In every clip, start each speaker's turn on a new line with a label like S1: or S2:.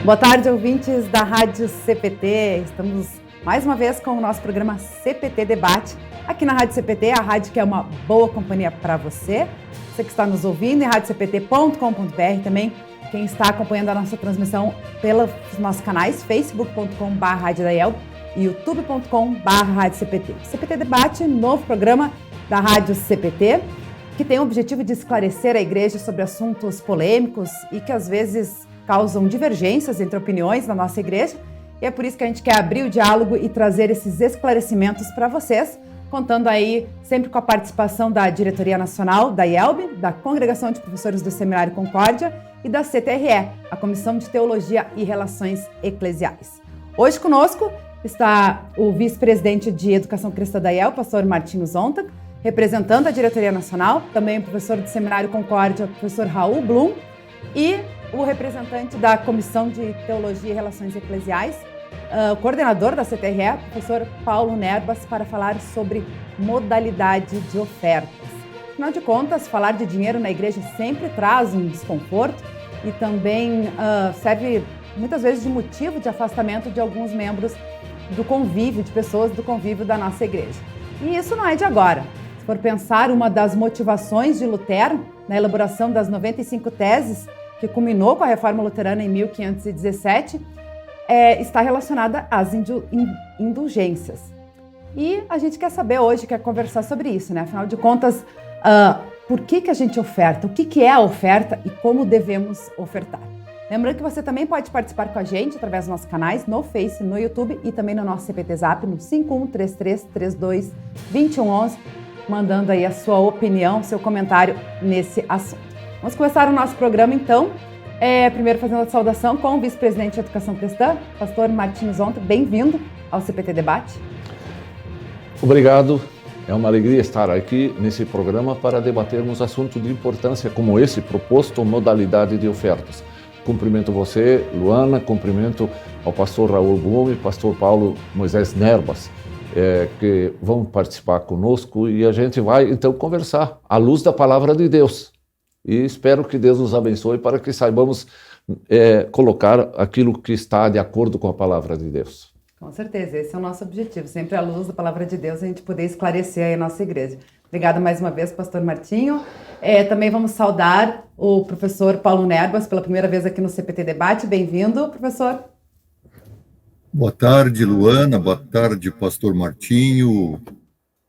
S1: Boa tarde, ouvintes da Rádio CPT. Estamos mais uma vez com o nosso programa CPT Debate, aqui na Rádio CPT, a rádio que é uma boa companhia para você. Você que está nos ouvindo em radiocpt.com.br, também quem está acompanhando a nossa transmissão pelos nossos canais, facebook.com/radiodaielb e youtube.com/radiocpt. CPT Debate, novo programa da Rádio CPT, que tem o objetivo de esclarecer a igreja sobre assuntos polêmicos e que às vezes causam divergências entre opiniões na nossa igreja. E é por isso que a gente quer abrir o diálogo e trazer esses esclarecimentos para vocês, contando aí sempre com a participação da Diretoria Nacional da IELB, da Congregação de Professores do Seminário Concórdia e da CTRE, a Comissão de Teologia e Relações Eclesiais. Hoje conosco está o vice-presidente de Educação Cristã da IELB, pastor Martinho Zonta, representando a Diretoria Nacional, também o professor do Seminário Concórdia, professor Raul Blum, e o representante da Comissão de Teologia e Relações Eclesiais, o coordenador da CTRE, professor Paulo Nerbas, para falar sobre modalidade de ofertas. Afinal de contas, falar de dinheiro na igreja sempre traz um desconforto e também serve muitas vezes de motivo de afastamento de alguns membros do convívio, de pessoas do convívio da nossa igreja. E isso não é de agora. Se for pensar, uma das motivações de Lutero na elaboração das 95 teses, que culminou com a Reforma Luterana em 1517, está relacionada às indulgências. E a gente quer saber hoje, quer conversar sobre isso, né? Afinal de contas, por que a gente oferta? O que é a oferta e como devemos ofertar? Lembrando que você também pode participar com a gente através dos nossos canais, no Face, no YouTube e também no nosso CPT Zap, no 5133322111, mandando aí a sua opinião, seu comentário nesse assunto. Vamos começar o nosso programa, então, primeiro fazendo a saudação com o vice-presidente de Educação Cristã, pastor Martinho Zonta. Bem-vindo ao CPT Debate.
S2: Obrigado. É uma alegria estar aqui nesse programa para debatermos assuntos de importância como esse proposto, modalidade de ofertas. Cumprimento você, Luana, cumprimento ao pastor Raul Blum e pastor Paulo Moisés Nerbas, que vão participar conosco e a gente vai, então, conversar à luz da palavra de Deus. E espero que Deus nos abençoe para que saibamos colocar aquilo que está de acordo com a palavra de Deus.
S1: Com certeza, esse é o nosso objetivo, sempre à luz da palavra de Deus, a gente poder esclarecer aí a nossa igreja. Obrigada mais uma vez, pastor Martinho. Também vamos saudar o professor Paulo Nerbas, pela primeira vez aqui no CPT Debate. Bem-vindo, professor.
S3: Boa tarde, Luana. Boa tarde, pastor Martinho,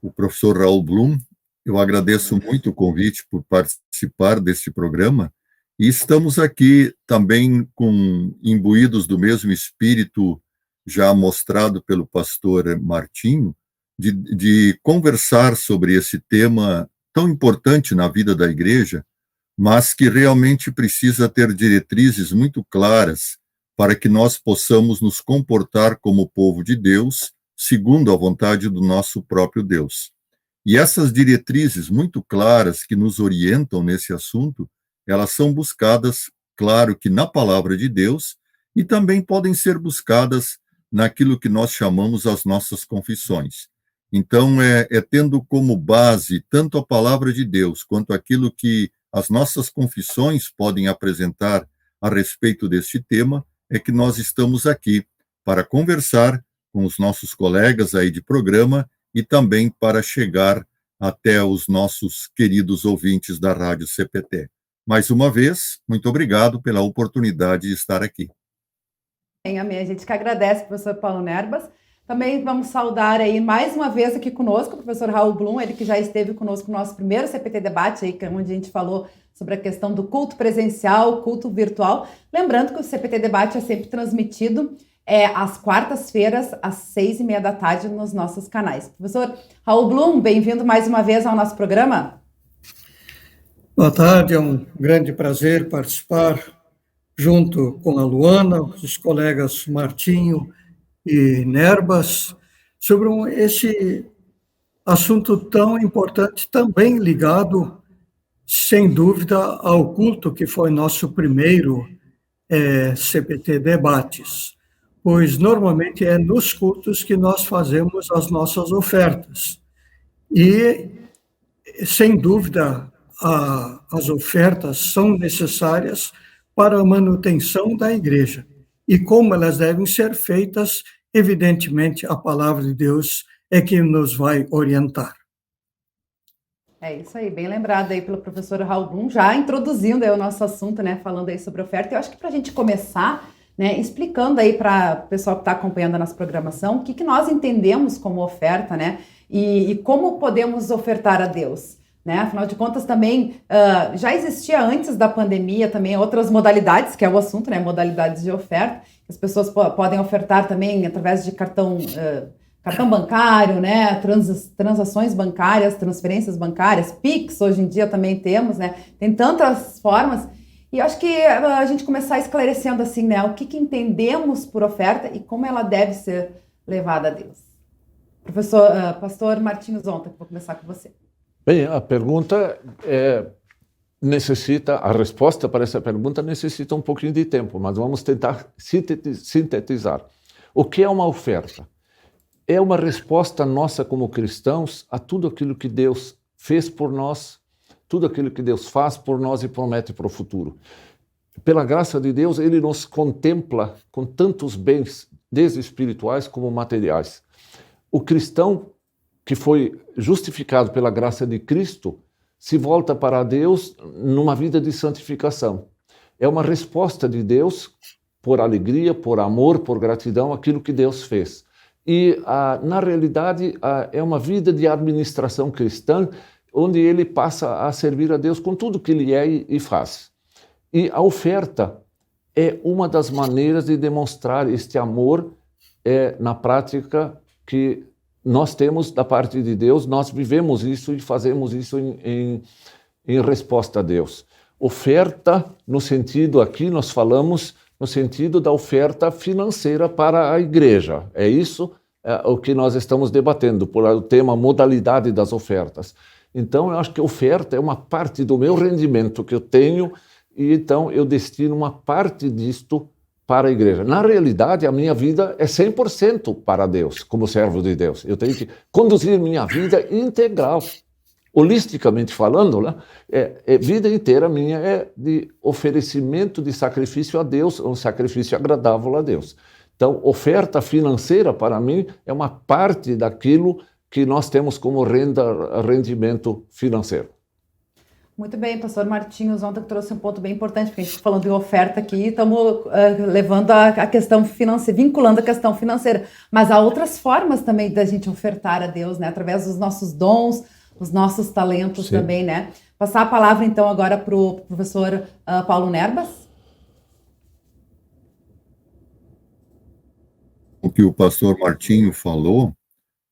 S3: o professor Raul Blum. Eu agradeço muito o convite por participar desse programa e estamos aqui também imbuídos do mesmo espírito já mostrado pelo pastor Martinho, de conversar sobre esse tema tão importante na vida da igreja, mas que realmente precisa ter diretrizes muito claras para que nós possamos nos comportar como povo de Deus, segundo a vontade do nosso próprio Deus. E essas diretrizes muito claras que nos orientam nesse assunto, elas são buscadas, claro que na palavra de Deus, e também podem ser buscadas naquilo que nós chamamos as nossas confissões. Então, tendo como base tanto a palavra de Deus, quanto aquilo que as nossas confissões podem apresentar a respeito deste tema, é que nós estamos aqui para conversar com os nossos colegas aí de programa e também para chegar até os nossos queridos ouvintes da Rádio CPT. Mais uma vez, muito obrigado pela oportunidade de estar aqui.
S1: Amém. A gente que agradece, professor Paulo Nerbas. Também vamos saudar aí mais uma vez aqui conosco o professor Raul Blum, ele que já esteve conosco no nosso primeiro CPT Debate, aí, onde a gente falou sobre a questão do culto presencial, culto virtual. Lembrando que o CPT Debate é sempre transmitido às quartas-feiras, às 6h30 da tarde, nos nossos canais. Professor Raul Blum, bem-vindo mais uma vez ao nosso programa.
S4: Boa tarde, é um grande prazer participar junto com a Luana, os colegas Martinho e Nerbas, sobre esse assunto tão importante, também ligado, sem dúvida, ao culto que foi nosso primeiro CPT Debates, pois normalmente é nos cultos que nós fazemos as nossas ofertas. E, sem dúvida, as ofertas são necessárias para a manutenção da igreja. e como elas devem ser feitas, evidentemente, a palavra de Deus é que nos vai orientar.
S1: É isso aí, bem lembrado aí pelo professor Raul Blum, já introduzindo aí o nosso assunto, né, falando aí sobre oferta. Eu acho que para a gente começar, né, explicando aí para o pessoal que está acompanhando a nossa programação, o que nós entendemos como oferta, né, e como podemos ofertar a Deus, né? Afinal de contas também já existia antes da pandemia também outras modalidades, que é o assunto, né, modalidades de oferta, as pessoas podem ofertar também através de cartão bancário, né, transações bancárias, transferências bancárias, Pix hoje em dia também temos, né, tem tantas formas, e acho que a gente começar esclarecendo assim, né, o que entendemos por oferta e como ela deve ser levada a Deus. Pastor Martinho Zonta, vou começar com você.
S2: Bem, a pergunta a resposta para essa pergunta necessita um pouquinho de tempo, mas vamos tentar sintetizar. O que é uma oferta? É uma resposta nossa como cristãos a tudo aquilo que Deus fez por nós, tudo aquilo que Deus faz por nós e promete para o futuro. Pela graça de Deus, Ele nos contempla com tantos bens, desde espirituais como materiais. O cristão que foi justificado pela graça de Cristo se volta para Deus numa vida de santificação. É uma resposta de Deus por alegria, por amor, por gratidão àquilo que Deus fez. E, na realidade, é uma vida de administração cristã, onde ele passa a servir a Deus com tudo que ele é e faz. E a oferta é uma das maneiras de demonstrar este amor na prática que nós temos da parte de Deus, nós vivemos isso e fazemos isso em resposta a Deus. Oferta, no sentido, aqui nós falamos no sentido da oferta financeira para a igreja. É isso o que nós estamos debatendo, por o tema modalidade das ofertas. Então, eu acho que a oferta é uma parte do meu rendimento que eu tenho, e então eu destino uma parte disto para a igreja. Na realidade, a minha vida é 100% para Deus, como servo de Deus. Eu tenho que conduzir minha vida integral. Holisticamente falando, né, vida inteira minha é de oferecimento de sacrifício a Deus, um sacrifício agradável a Deus. Então, oferta financeira, para mim, é uma parte daquilo que nós temos como rendimento financeiro.
S1: Muito bem, pastor Martinho ontem trouxe um ponto bem importante, porque a gente está falando de oferta aqui, estamos levando a questão financeira, vinculando a questão financeira. Mas há outras formas também da gente ofertar a Deus, né? Através dos nossos dons, os nossos talentos. Sim. Também, né? Passar a palavra, então, agora para o professor Paulo Nerbas.
S3: O que o pastor Martinho falou,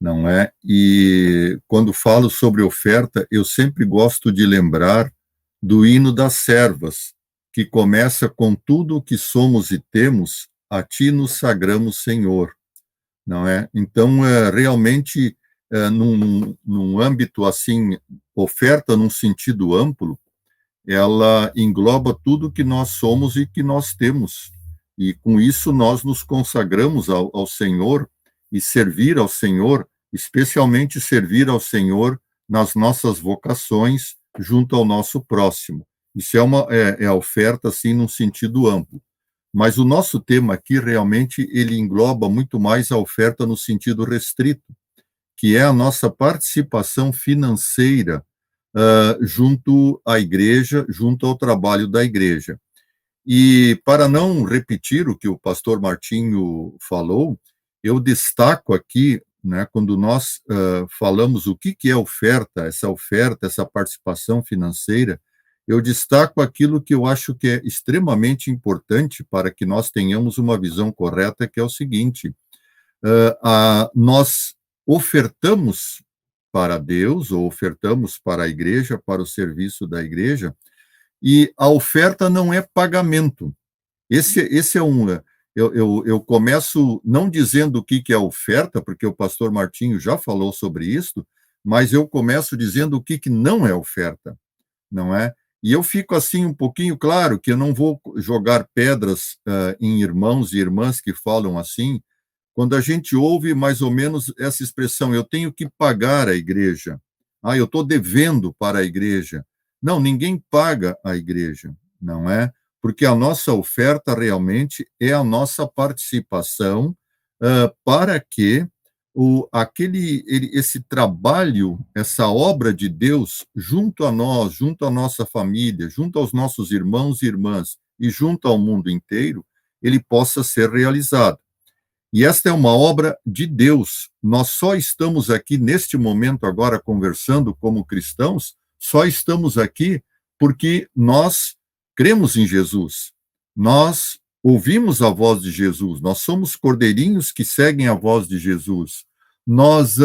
S3: não é? E quando falo sobre oferta, eu sempre gosto de lembrar do hino das servas, que começa com tudo o que somos e temos, a ti nos sagramos, Senhor. Não é? Então, realmente, num âmbito assim, oferta num sentido amplo, ela engloba tudo que nós somos e que nós temos. E com isso nós nos consagramos ao Senhor, e servir ao Senhor, especialmente servir ao Senhor nas nossas vocações junto ao nosso próximo. Isso é a oferta assim num sentido amplo. Mas o nosso tema aqui realmente ele engloba muito mais a oferta no sentido restrito, que é a nossa participação financeira junto à igreja, junto ao trabalho da igreja. E para não repetir o que o pastor Martinho falou, eu destaco aqui, né, quando nós falamos o que é oferta, essa participação financeira, eu destaco aquilo que eu acho que é extremamente importante para que nós tenhamos uma visão correta, que é o seguinte: nós ofertamos para Deus, ou ofertamos para a igreja, para o serviço da igreja, e a oferta não é pagamento. Esse é um... Eu começo não dizendo o que é oferta, porque o pastor Martinho já falou sobre isso, mas eu começo dizendo o que não é oferta, não é? E eu fico assim um pouquinho claro que eu não vou jogar pedras em irmãos e irmãs que falam assim, quando a gente ouve mais ou menos essa expressão, eu tenho que pagar a igreja, eu estou devendo para a igreja. Não, ninguém paga a igreja, não é? porque a nossa oferta realmente é a nossa participação para que esse trabalho, essa obra de Deus, junto a nós, junto à nossa família, junto aos nossos irmãos e irmãs e junto ao mundo inteiro, ele possa ser realizado. E esta é uma obra de Deus. Nós só estamos aqui neste momento agora conversando como cristãos, só estamos aqui porque nós cremos em Jesus. Nós ouvimos a voz de Jesus, nós somos cordeirinhos que seguem a voz de Jesus. Nós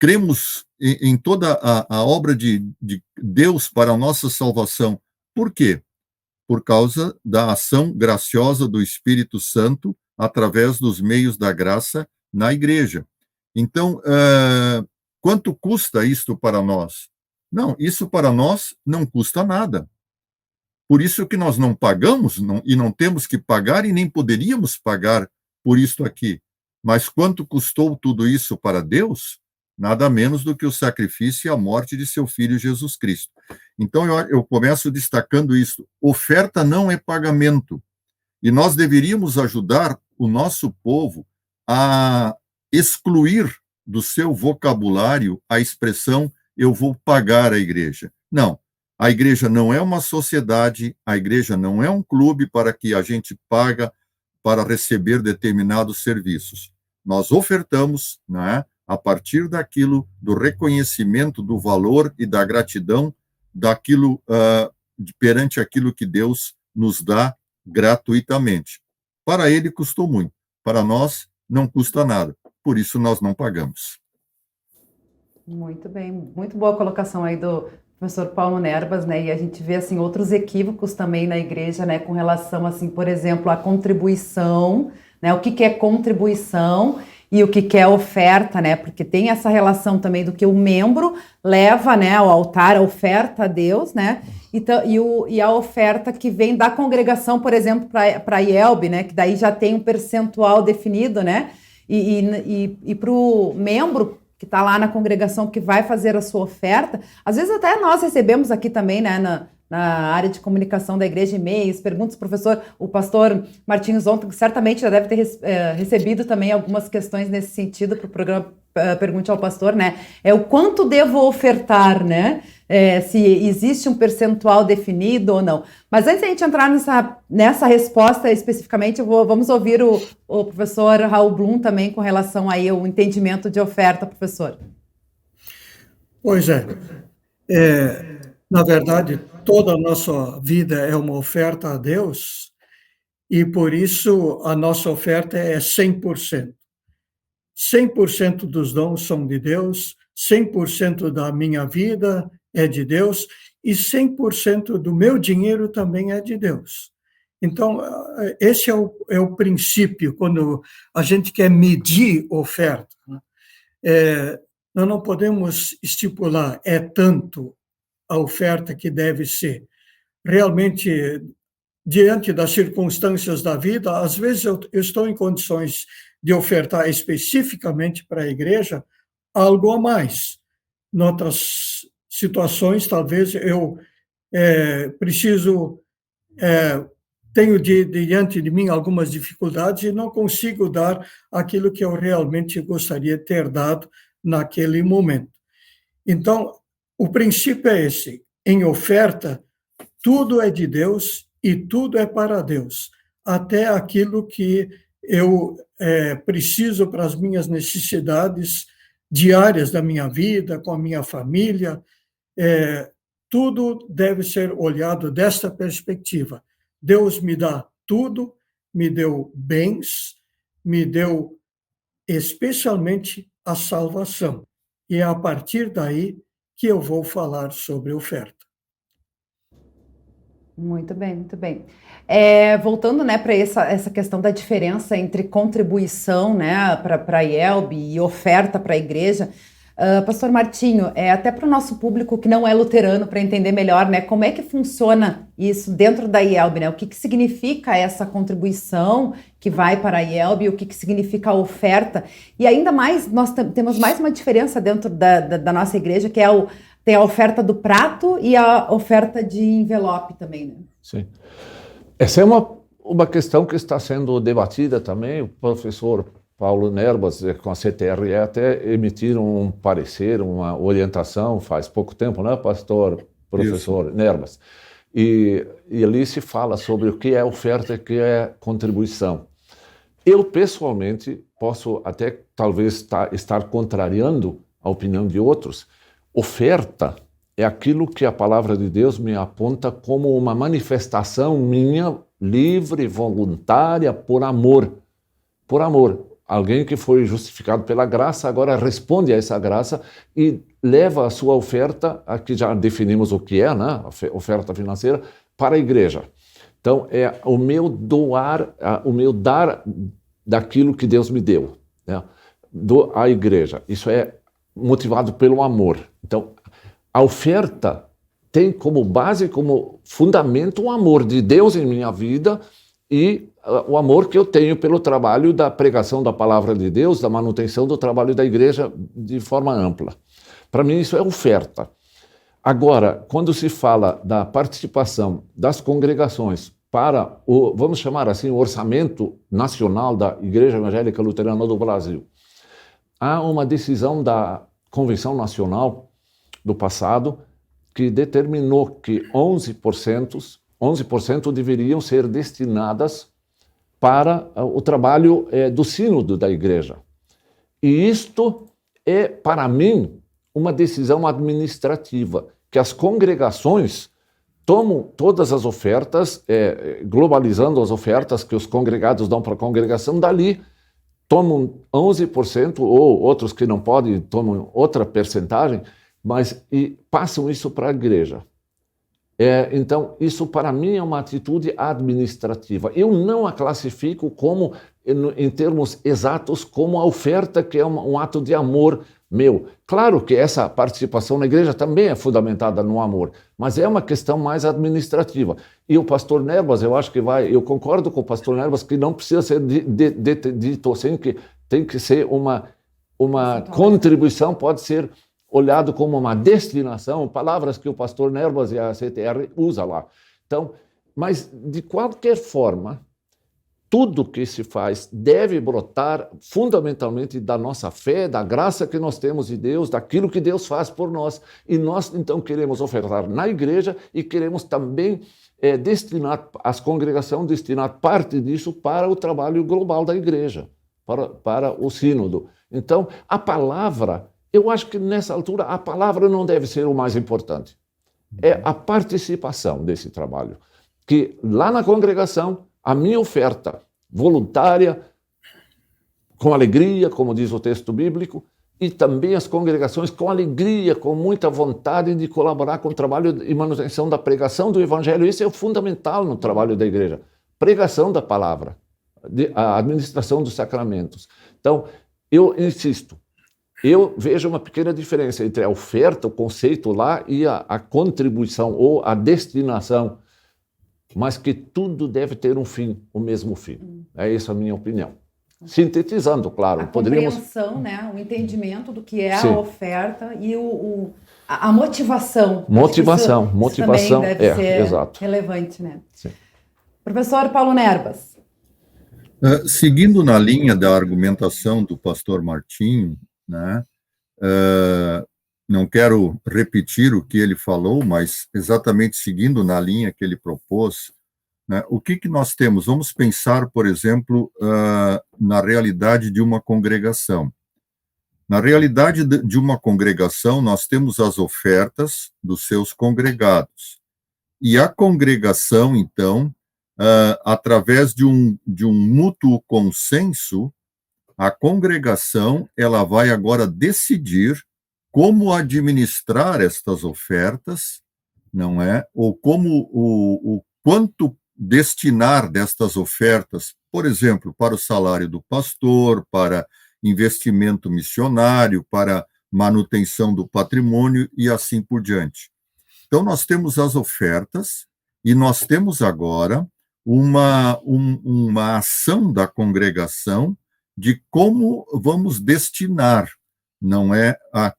S3: cremos em toda a obra de Deus para a nossa salvação. Por quê? Por causa da ação graciosa do Espírito Santo através dos meios da graça na igreja. Então, quanto custa isto para nós? Não, isso para nós não custa nada. Por isso que nós não pagamos, e não temos que pagar, e nem poderíamos pagar por isto aqui. Mas quanto custou tudo isso para Deus? Nada menos do que o sacrifício e a morte de seu Filho Jesus Cristo. Então, eu começo destacando isso. Oferta não é pagamento. E nós deveríamos ajudar o nosso povo a excluir do seu vocabulário a expressão eu vou pagar a igreja. Não. A igreja não é uma sociedade, a igreja não é um clube para que a gente paga para receber determinados serviços. Nós ofertamos, né, a partir daquilo, do reconhecimento do valor e da gratidão daquilo, perante aquilo que Deus nos dá gratuitamente. Para ele custou muito, para nós não custa nada, por isso nós não pagamos.
S1: Muito bem, muito boa colocação aí do professor Paulo Nerbas, né? E a gente vê assim outros equívocos também na igreja, né, com relação assim, por exemplo, à contribuição, né? O que é contribuição e o que é oferta, né? Porque tem essa relação também do que o membro leva, né, ao altar, a oferta a Deus, né? E a oferta que vem da congregação, por exemplo, para a IELB, né? Que daí já tem um percentual definido, né? E para o membro que está lá na congregação, que vai fazer a sua oferta, às vezes até nós recebemos aqui também, né, na área de comunicação da igreja, e-mails, perguntas, professor, o pastor Martins ontem certamente já deve ter recebido também algumas questões nesse sentido para o programa Pergunte ao Pastor, né, o quanto devo ofertar, né, se existe um percentual definido ou não. Mas antes de a gente entrar nessa resposta especificamente, vamos ouvir o professor Raul Blum também com relação aí ao entendimento de oferta, professor.
S4: Pois na verdade, toda a nossa vida é uma oferta a Deus, e por isso a nossa oferta é 100%. 100% dos dons são de Deus, 100% da minha vida é de Deus, e 100% do meu dinheiro também é de Deus. Então, esse é o princípio, quando a gente quer medir oferta. Nós não podemos estipular, é tanto a oferta que deve ser. Realmente, diante das circunstâncias da vida, às vezes eu estou em condições de ofertar especificamente para a igreja algo a mais. Em outras situações, talvez eu tenho diante de mim algumas dificuldades e não consigo dar aquilo que eu realmente gostaria de ter dado naquele momento. Então, o princípio é esse: em oferta, tudo é de Deus e tudo é para Deus, até aquilo que eu preciso para as minhas necessidades diárias da minha vida, com a minha família. Tudo deve ser olhado desta perspectiva. Deus me dá tudo, me deu bens, me deu especialmente a salvação. E é a partir daí que eu vou falar sobre oferta.
S1: Muito bem, muito bem. Voltando, né, para essa questão da diferença entre contribuição, né, para a IELB e oferta para a igreja, pastor Martinho, até para o nosso público que não é luterano, para entender melhor, né, como é que funciona isso dentro da IELB, né, o que significa essa contribuição que vai para a IELB, o que significa a oferta, e ainda mais, nós temos mais uma diferença dentro da nossa igreja, que tem a oferta do prato e a oferta de envelope também, né?
S2: Sim. Essa é uma questão que está sendo debatida também. O professor Paulo Nerbas, com a CTRE, até emitiram um parecer, uma orientação, faz pouco tempo, né, professor
S3: Isso.
S2: Nerbas? E ali se fala sobre o que é oferta e o que é contribuição. Eu, pessoalmente, posso até talvez estar contrariando a opinião de outros. Oferta é aquilo que a palavra de Deus me aponta como uma manifestação minha, livre, voluntária, por amor. Por amor. Alguém que foi justificado pela graça, agora responde a essa graça e leva a sua oferta, aqui já definimos o que é, né? Oferta financeira, para a igreja. Então, é o meu doar, o meu dar daquilo que Deus me deu, né? À igreja. Isso é motivado pelo amor. Então, a oferta tem como base, como fundamento, o amor de Deus em minha vida e o amor que eu tenho pelo trabalho da pregação da palavra de Deus, da manutenção do trabalho da igreja de forma ampla. Para mim, isso é oferta. Agora, quando se fala da participação das congregações para o, vamos chamar assim, o orçamento nacional da Igreja Evangélica Luterana do Brasil, há uma decisão da Convenção Nacional do passado que determinou que 11% deveriam ser destinadas para o trabalho do sínodo da igreja. E isto é, para mim, uma decisão administrativa, que as congregações tomam todas as ofertas, globalizando as ofertas que os congregados dão para a congregação, dali tomam 11%, ou outros que não podem tomam outra percentagem, mas e passam isso para a igreja. Então, isso para mim é uma atitude administrativa. Eu não a classifico como, em termos exatos, como a oferta, que é um ato de amor meu. Claro que essa participação na igreja também é fundamentada no amor, mas é uma questão mais administrativa. E o pastor Nerbas, eu acho que eu concordo com o pastor Nerbas que não precisa ser dito assim, que tem que ser uma contribuição, pode ser olhado como uma destinação, palavras que o pastor Nerbas e a CTR usam lá. Então, mas de qualquer forma, tudo que se faz deve brotar fundamentalmente da nossa fé, da graça que nós temos de Deus, daquilo que Deus faz por nós. E nós, então, queremos ofertar na igreja e queremos também destinar, as congregações, destinar parte disso para o trabalho global da igreja, para o sínodo. Então, a palavra, eu acho que nessa altura a palavra não deve ser o mais importante. É a participação desse trabalho. Que lá na congregação, a minha oferta voluntária, com alegria, como diz o texto bíblico, e também as congregações com alegria, com muita vontade de colaborar com o trabalho e manutenção da pregação do Evangelho. Isso é o fundamental no trabalho da igreja. Pregação da palavra, a administração dos sacramentos. Então, eu insisto, eu vejo uma pequena diferença entre a oferta, o conceito lá, e a contribuição ou a destinação, mas que tudo deve ter um fim, o mesmo fim. É essa a minha opinião. Sintetizando, claro.
S1: A compreensão, né? O entendimento do que é a oferta e a motivação.
S2: Motivação
S1: também deve ser
S2: exato.
S1: Relevante, né?
S2: Sim.
S1: Professor Paulo Nerbas.
S3: Seguindo na linha da argumentação do pastor Martinho, né, não quero repetir o que ele falou, mas exatamente seguindo na linha que ele propôs, né, o que nós temos? Vamos pensar, por exemplo, na realidade de uma congregação. Na realidade de uma congregação, nós temos as ofertas dos seus congregados. E a congregação, então, através de um mútuo consenso, a congregação ela vai agora decidir como administrar estas ofertas, não é? Ou como o quanto destinar destas ofertas, por exemplo, para o salário do pastor, para investimento missionário, para manutenção do patrimônio e assim por diante. Então, nós temos as ofertas e nós temos agora uma ação da congregação de como vamos destinar, não é,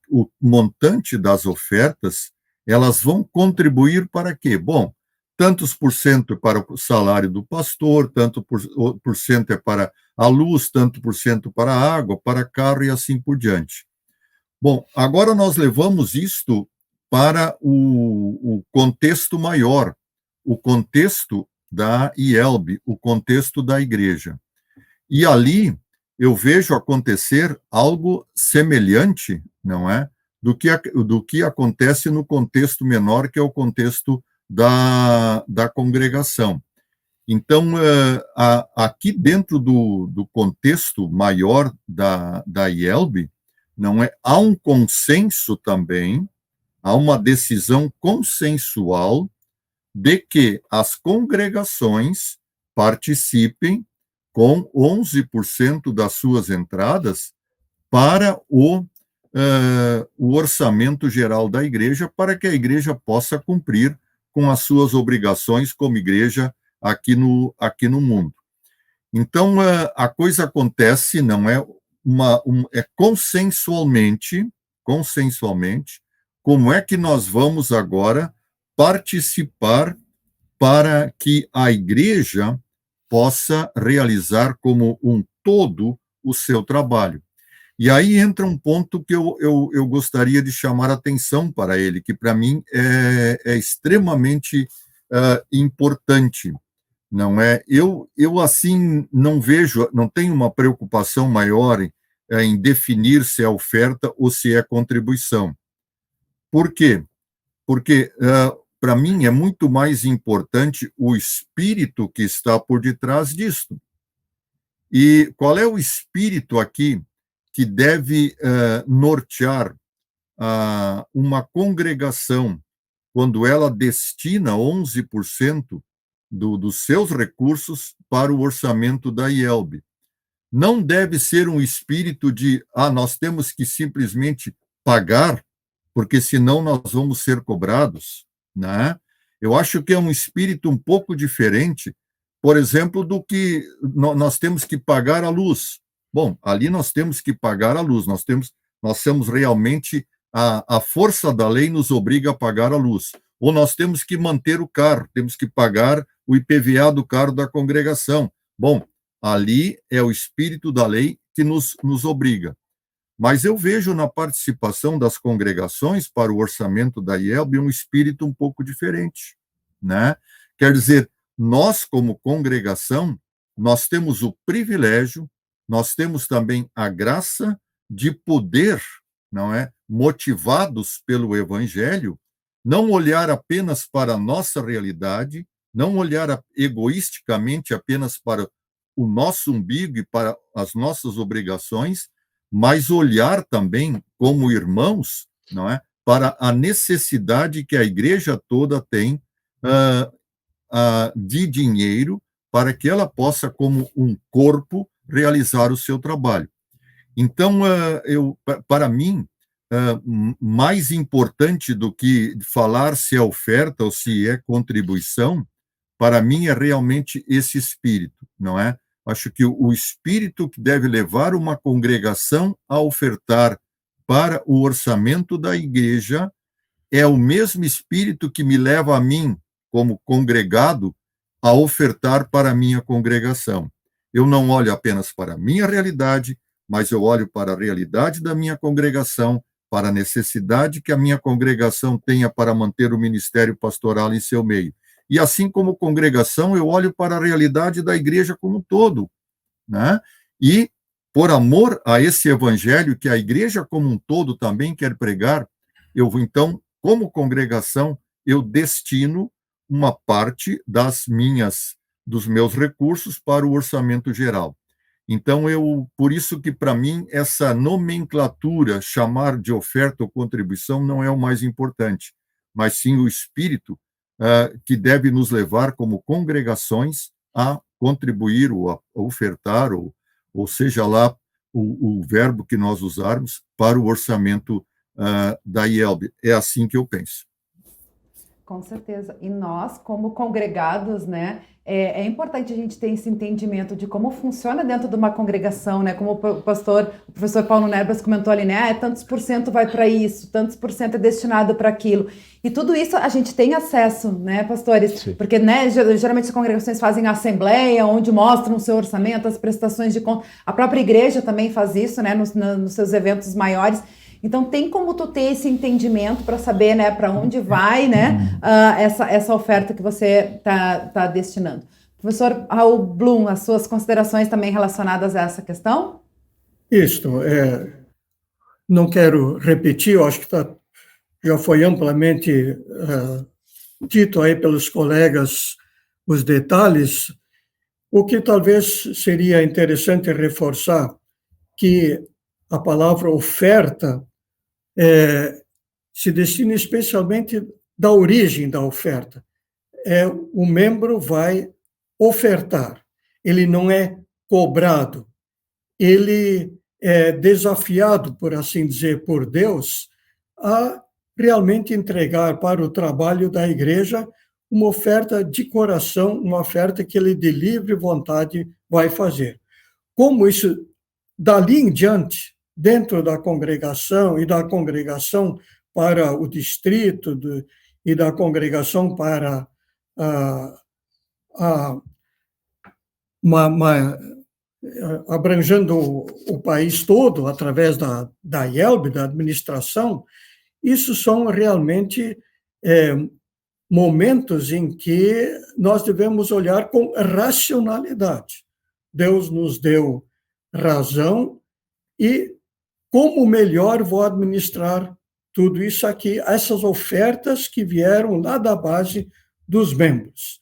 S3: o montante das ofertas, elas vão contribuir para quê? Bom, tantos por cento para o salário do pastor, tanto por cento é para a luz, tanto por cento para a água, para carro e assim por diante. Bom, agora nós levamos isto para o contexto maior, o contexto da IELB, o contexto da igreja. E ali eu vejo acontecer algo semelhante, não é? Do que acontece no contexto menor, que é o contexto da congregação. Então, aqui dentro do contexto maior da IELB, não é? Há um consenso também, há uma decisão consensual de que as congregações participem com 11% das suas entradas para o orçamento geral da igreja, para que a igreja possa cumprir com as suas obrigações como igreja aqui no mundo. Então, a coisa acontece, não é é consensualmente, como é que nós vamos agora participar para que a igreja possa realizar como um todo o seu trabalho. E aí entra um ponto que eu gostaria de chamar a atenção para ele, que para mim é extremamente importante. Não é? Eu assim não vejo, não tenho uma preocupação maior em definir se é oferta ou se é contribuição. Por quê? Porque para mim é muito mais importante o espírito que está por detrás disto. E qual é o espírito aqui que deve nortear uma congregação quando ela destina 11% dos seus recursos para o orçamento da IELB? Não deve ser um espírito de, nós temos que simplesmente pagar, porque senão nós vamos ser cobrados, né? Eu acho que é um espírito um pouco diferente, por exemplo, do que nós temos que pagar a luz. Bom, ali nós temos que pagar a luz, nós temos realmente, a força da lei nos obriga a pagar a luz. Ou nós temos que manter o carro, temos que pagar o IPVA do carro da congregação. Bom, ali é o espírito da lei que nos obriga. Mas eu vejo na participação das congregações para o orçamento da IELB um espírito um pouco diferente, né? Quer dizer, nós como congregação, nós temos o privilégio, nós temos também a graça de poder, não é, motivados pelo Evangelho, não olhar apenas para a nossa realidade, não olhar egoisticamente apenas para o nosso umbigo e para as nossas obrigações, mas olhar também como irmãos, não é, para a necessidade que a igreja toda tem de dinheiro para que ela possa, como um corpo, realizar o seu trabalho. Então, para mim, mais importante do que falar se é oferta ou se é contribuição, para mim é realmente esse espírito, não é? Acho que o espírito que deve levar uma congregação a ofertar para o orçamento da igreja é o mesmo espírito que me leva a mim, como congregado, a ofertar para a minha congregação. Eu não olho apenas para a minha realidade, mas eu olho para a realidade da minha congregação, para a necessidade que a minha congregação tenha para manter o ministério pastoral em seu meio. E assim como congregação, eu olho para a realidade da igreja como um todo, né? E, por amor a esse evangelho que a igreja como um todo também quer pregar, então, como congregação, eu destino uma parte dos meus recursos para o orçamento geral. Então, por isso que, para mim, essa nomenclatura, chamar de oferta ou contribuição, não é o mais importante, mas sim o espírito que deve nos levar como congregações a contribuir ou a ofertar, ou seja lá o verbo que nós usarmos, para o orçamento da IELB. É assim que eu penso.
S1: Com certeza. E nós, como congregados, né, é importante a gente ter esse entendimento de como funciona dentro de uma congregação, né? Como o professor Paulo Nerbas comentou ali, né? Tantos por cento vai para isso, tantos por cento é destinado para aquilo. E tudo isso a gente tem acesso, né, pastores?
S2: Sim.
S1: Porque, né, geralmente as congregações fazem assembleia, onde mostram o seu orçamento, as prestações de conta. A própria igreja também faz isso, né, nos seus eventos maiores. Então, tem como tu ter esse entendimento para saber, né, para onde vai, né, essa oferta que você está destinando. Professor Raul Blum, as suas considerações também relacionadas a essa questão?
S4: Isto, não quero repetir, eu acho que já foi amplamente dito aí pelos colegas os detalhes. O que talvez seria interessante reforçar que a palavra oferta se destina especialmente da origem da oferta. O membro vai ofertar, ele não é cobrado, ele é desafiado, por assim dizer, por Deus, a realmente entregar para o trabalho da igreja uma oferta de coração, uma oferta que ele de livre vontade vai fazer. Como isso, dali em diante, dentro da congregação e da congregação para o distrito e da congregação para abrangendo o país todo através da IELB, da administração, isso são realmente momentos em que nós devemos olhar com racionalidade. Deus nos deu razão e como melhor vou administrar tudo isso aqui, essas ofertas que vieram lá da base dos membros.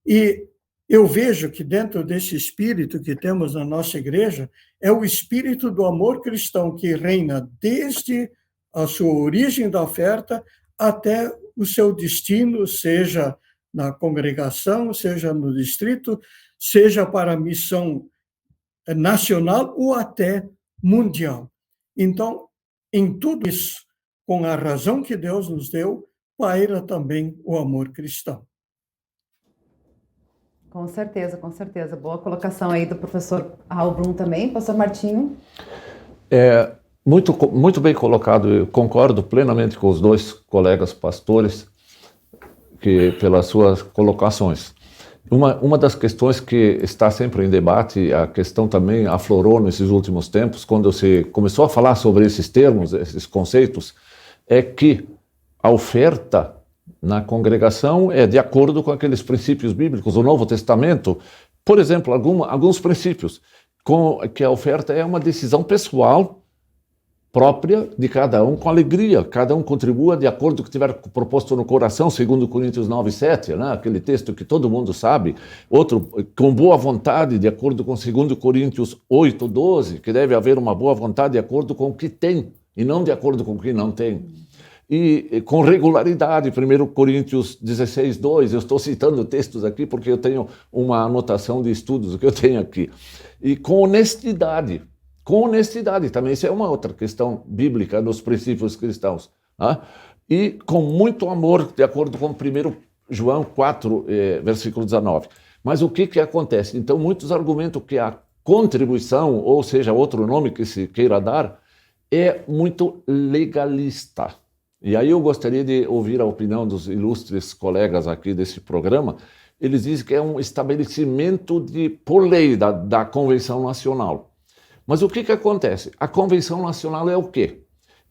S4: E eu vejo que dentro desse espírito que temos na nossa igreja, é o espírito do amor cristão que reina desde a sua origem da oferta até o seu destino, seja na congregação, seja no distrito, seja para a missão nacional ou até mundial. Então, em tudo isso, com a razão que Deus nos deu, paira também o amor cristão.
S1: Com certeza, com certeza. Boa colocação aí do professor Raul Blum também. Pastor Martinho?
S2: Muito bem colocado. Eu concordo plenamente com os dois colegas pastores pelas suas colocações. Uma das questões que está sempre em debate, a questão também aflorou nesses últimos tempos, quando se começou a falar sobre esses termos, esses conceitos, é que a oferta na congregação é de acordo com aqueles princípios bíblicos do Novo Testamento. Por exemplo, alguns princípios, que a oferta é uma decisão pessoal própria de cada um, com alegria. Cada um contribua de acordo com o que tiver proposto no coração, segundo Coríntios 9:7, né? Aquele texto que todo mundo sabe. Outro, com boa vontade, de acordo com 2 Coríntios 8:12, que deve haver uma boa vontade de acordo com o que tem, e não de acordo com o que não tem. E com regularidade, 1 Coríntios 16:2, eu estou citando textos aqui porque eu tenho uma anotação de estudos que eu tenho aqui. E com honestidade também, isso é uma outra questão bíblica dos princípios cristãos. Né? E com muito amor, de acordo com 1 João 4, versículo 19. Mas o que acontece? Então, muitos argumentam que a contribuição, ou seja, outro nome que se queira dar, é muito legalista. E aí eu gostaria de ouvir a opinião dos ilustres colegas aqui desse programa. Eles dizem que é um estabelecimento por lei da Convenção Nacional. Mas o que acontece? A Convenção Nacional é o quê?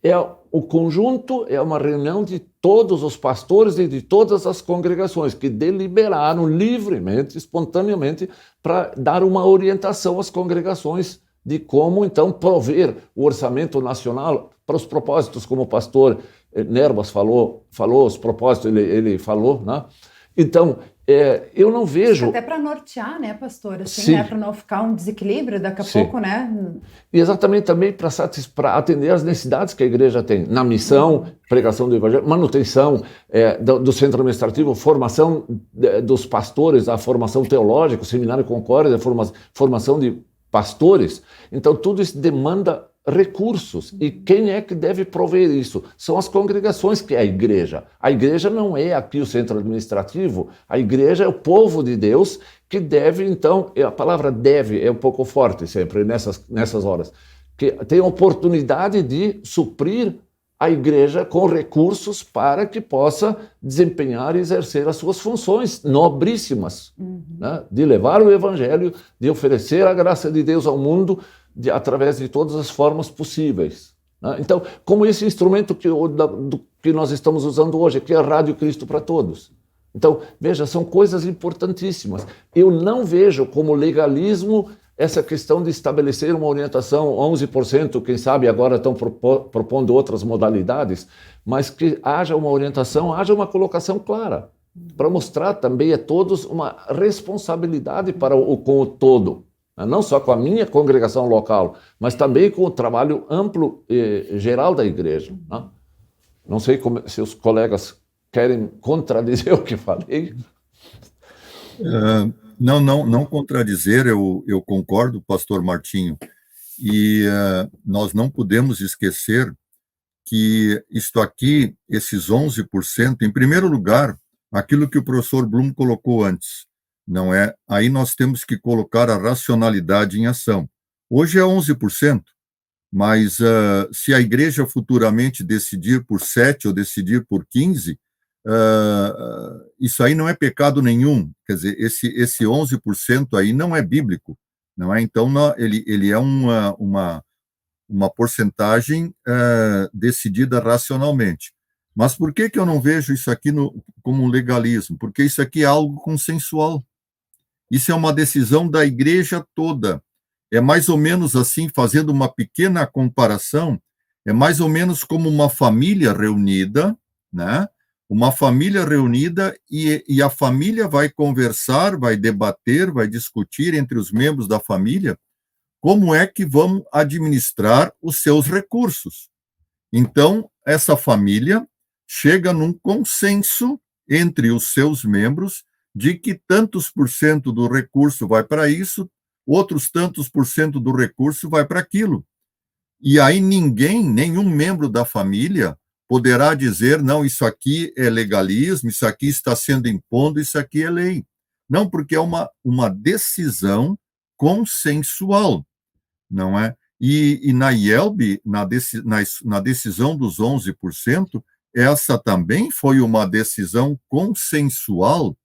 S2: É o conjunto, é uma reunião de todos os pastores e de todas as congregações que deliberaram livremente, espontaneamente, para dar uma orientação às congregações de como, então, prover o orçamento nacional para os propósitos, como o pastor Nerbas falou os propósitos, ele falou, né? Então, eu não vejo...
S1: Até para nortear, né, pastor? Assim, né, para não ficar um desequilíbrio daqui a pouco, né?
S2: E exatamente também para atender às necessidades que a igreja tem, na missão, pregação do evangelho, manutenção do centro administrativo, formação dos pastores, a formação teológica, o seminário Concórdia, a formação de pastores. Então, tudo isso demanda recursos. E quem é que deve prover isso? São as congregações, que é a igreja. A igreja não é aqui o centro administrativo, a igreja é o povo de Deus que deve, então, a palavra deve é um pouco forte sempre nessas horas, que tem a oportunidade de suprir a igreja com recursos para que possa desempenhar e exercer as suas funções nobríssimas, né? De levar o evangelho, de oferecer a graça de Deus ao mundo através de todas as formas possíveis, né? Então, como esse instrumento que nós estamos usando hoje, que é a Rádio Cristo para Todos. Então, veja, são coisas importantíssimas. Eu não vejo como legalismo essa questão de estabelecer uma orientação 11%, quem sabe agora estão propondo outras modalidades, mas que haja uma orientação, haja uma colocação clara, para mostrar também a todos uma responsabilidade com o todo, não só com a minha congregação local, mas também com o trabalho amplo e geral da igreja. Não sei se os colegas querem contradizer o que falei.
S3: Não contradizer, eu concordo, pastor Martinho, e nós não podemos esquecer que isto aqui, esses 11%, em primeiro lugar, aquilo que o professor Blum colocou antes, não é? Aí nós temos que colocar a racionalidade em ação. Hoje é 11%, mas se a igreja futuramente decidir por 7% ou decidir por 15%, isso aí não é pecado nenhum, quer dizer, esse 11% aí não é bíblico, não é? Então, ele é uma porcentagem decidida racionalmente. Mas por que eu não vejo isso aqui como um legalismo? Porque isso aqui é algo consensual. Isso é uma decisão da igreja toda. É mais ou menos assim, fazendo uma pequena comparação, é mais ou menos como uma família reunida, né? Uma família reunida e a família vai conversar, vai debater, vai discutir entre os membros da família como é que vão administrar os seus recursos. Então, essa família chega num consenso entre os seus membros de que tantos por cento do recurso vai para isso, outros tantos por cento do recurso vai para aquilo. E aí nenhum membro da família poderá dizer, não, isso aqui é legalismo, isso aqui está sendo impondo, isso aqui é lei. Não, porque é uma decisão consensual, não é? E na IELB, na decisão dos 11%, essa também foi uma decisão consensual,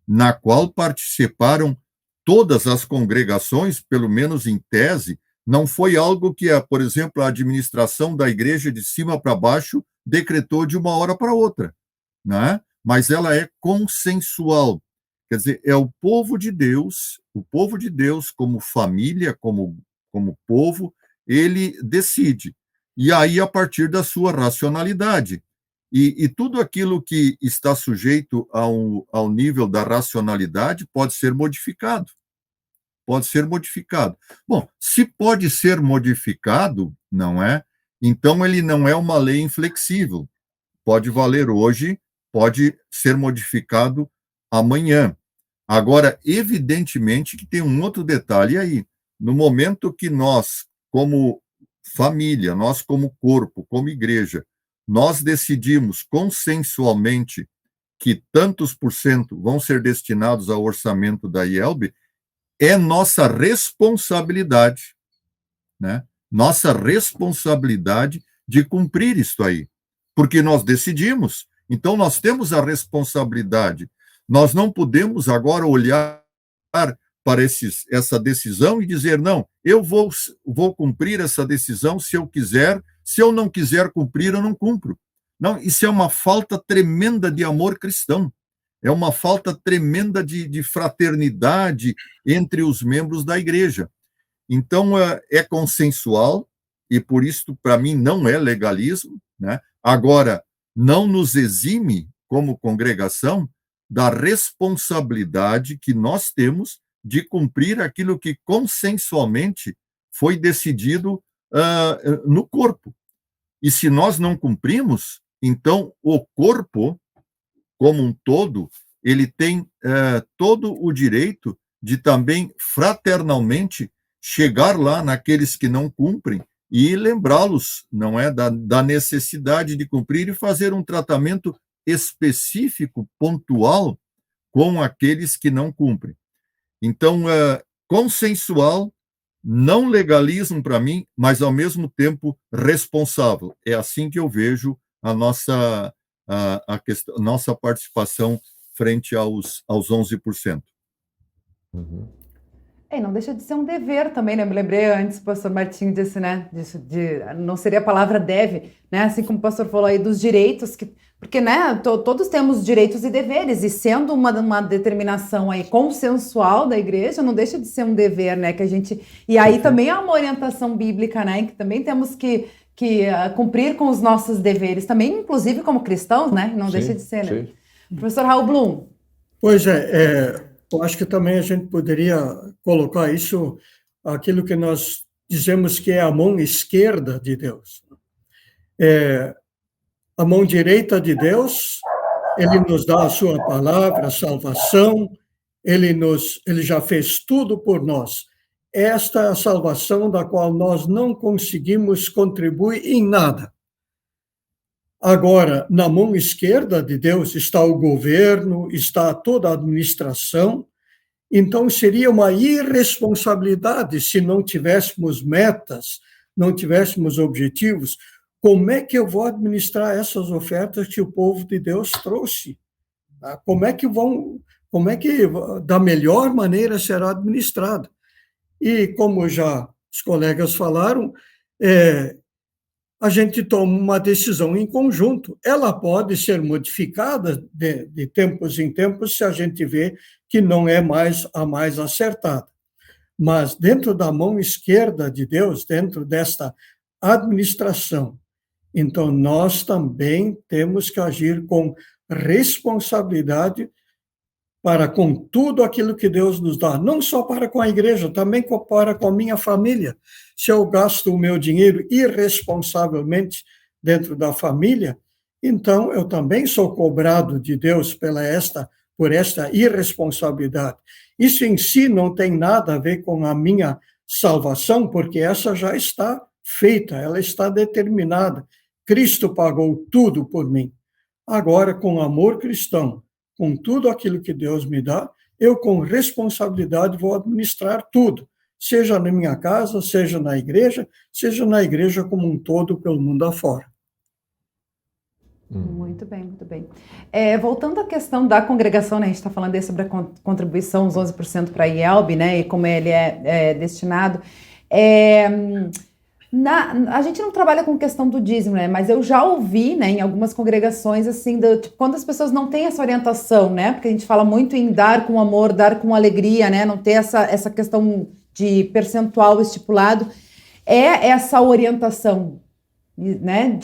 S3: na qual participaram todas as congregações, pelo menos em tese. Não foi algo que, por exemplo, a administração da igreja de cima para baixo decretou de uma hora para outra, né? Mas ela é consensual. Quer dizer, é o povo de Deus como família, como povo, ele decide. E aí, a partir da sua racionalidade. E tudo aquilo que está sujeito ao nível da racionalidade pode ser modificado. Pode ser modificado. Bom, se pode ser modificado, não é? Então, ele não é uma lei inflexível. Pode valer hoje, pode ser modificado amanhã. Agora, evidentemente que tem um outro detalhe aí. No momento que nós, como família, nós como corpo, como igreja, nós decidimos consensualmente que tantos por cento vão ser destinados ao orçamento da IELB, é nossa responsabilidade, né? Nossa responsabilidade de cumprir isso aí, porque nós decidimos, então nós temos a responsabilidade. Nós não podemos agora olhar para essa decisão e dizer, não, eu vou cumprir essa decisão se eu quiser, se eu não quiser cumprir, eu não cumpro. Não, isso é uma falta tremenda de amor cristão. É uma falta tremenda de fraternidade entre os membros da igreja. Então, é consensual, e por isso, para mim, não é legalismo, né? Agora, não nos exime, como congregação, da responsabilidade que nós temos de cumprir aquilo que consensualmente foi decidido no corpo. E se nós não cumprimos, então o corpo, como um todo, ele tem todo o direito de também fraternalmente chegar lá naqueles que não cumprem e lembrá-los, não é, da necessidade de cumprir e fazer um tratamento específico, pontual, com aqueles que não cumprem. Então, consensual, não legalismo para mim, mas ao mesmo tempo responsável. É assim que eu vejo a nossa participação frente aos 11%.
S2: Uhum.
S1: E não deixa de ser um dever também, né? Eu me lembrei antes, o pastor Martinho disse, né? Não seria a palavra deve, né? Assim como o pastor falou aí dos direitos, porque, né? Todos temos direitos e deveres, e sendo uma determinação aí consensual da igreja, não deixa de ser um dever, né? E aí também há uma orientação bíblica, né? Que também temos que cumprir com os nossos deveres, também, inclusive como cristãos, né? Não deixa de ser, né? Professor Raul Blum.
S4: Pois eu acho que também a gente poderia colocar isso, aquilo que nós dizemos que é a mão esquerda de Deus. A mão direita de Deus, ele nos dá a sua palavra, a salvação, ele já fez tudo por nós. Esta é a salvação da qual nós não conseguimos contribuir em nada. Agora, na mão esquerda de Deus está o governo, está toda a administração, então seria uma irresponsabilidade se não tivéssemos metas, não tivéssemos objetivos. Como é que eu vou administrar essas ofertas que o povo de Deus trouxe? Como é que da melhor maneira será administrado? E como já os colegas falaram, a gente toma uma decisão em conjunto. Ela pode ser modificada de tempos em tempos se a gente vê que não é mais a mais acertada. Mas dentro da mão esquerda de Deus, dentro desta administração, então nós também temos que agir com responsabilidade para com tudo aquilo que Deus nos dá, não só para com a igreja, também para com a minha família. Se eu gasto o meu dinheiro irresponsavelmente dentro da família, então eu também sou cobrado de Deus por esta irresponsabilidade. Isso em si não tem nada a ver com a minha salvação, porque essa já está feita, ela está determinada. Cristo pagou tudo por mim. Agora, com amor cristão, com tudo aquilo que Deus me dá, eu com responsabilidade vou administrar tudo, seja na minha casa, seja na igreja como um todo, pelo mundo afora.
S1: Muito bem, muito bem. Voltando à questão da congregação, né, a gente está falando aí sobre a contribuição, os 11% para a IELB, né, e como ele é destinado. A gente não trabalha com questão do dízimo, né? Mas eu já ouvi, né, em algumas congregações, assim, tipo, quando as pessoas não têm essa orientação, né? Porque a gente fala muito em dar com amor, dar com alegria, né? Não ter essa questão de percentual estipulado. Essa orientação, né?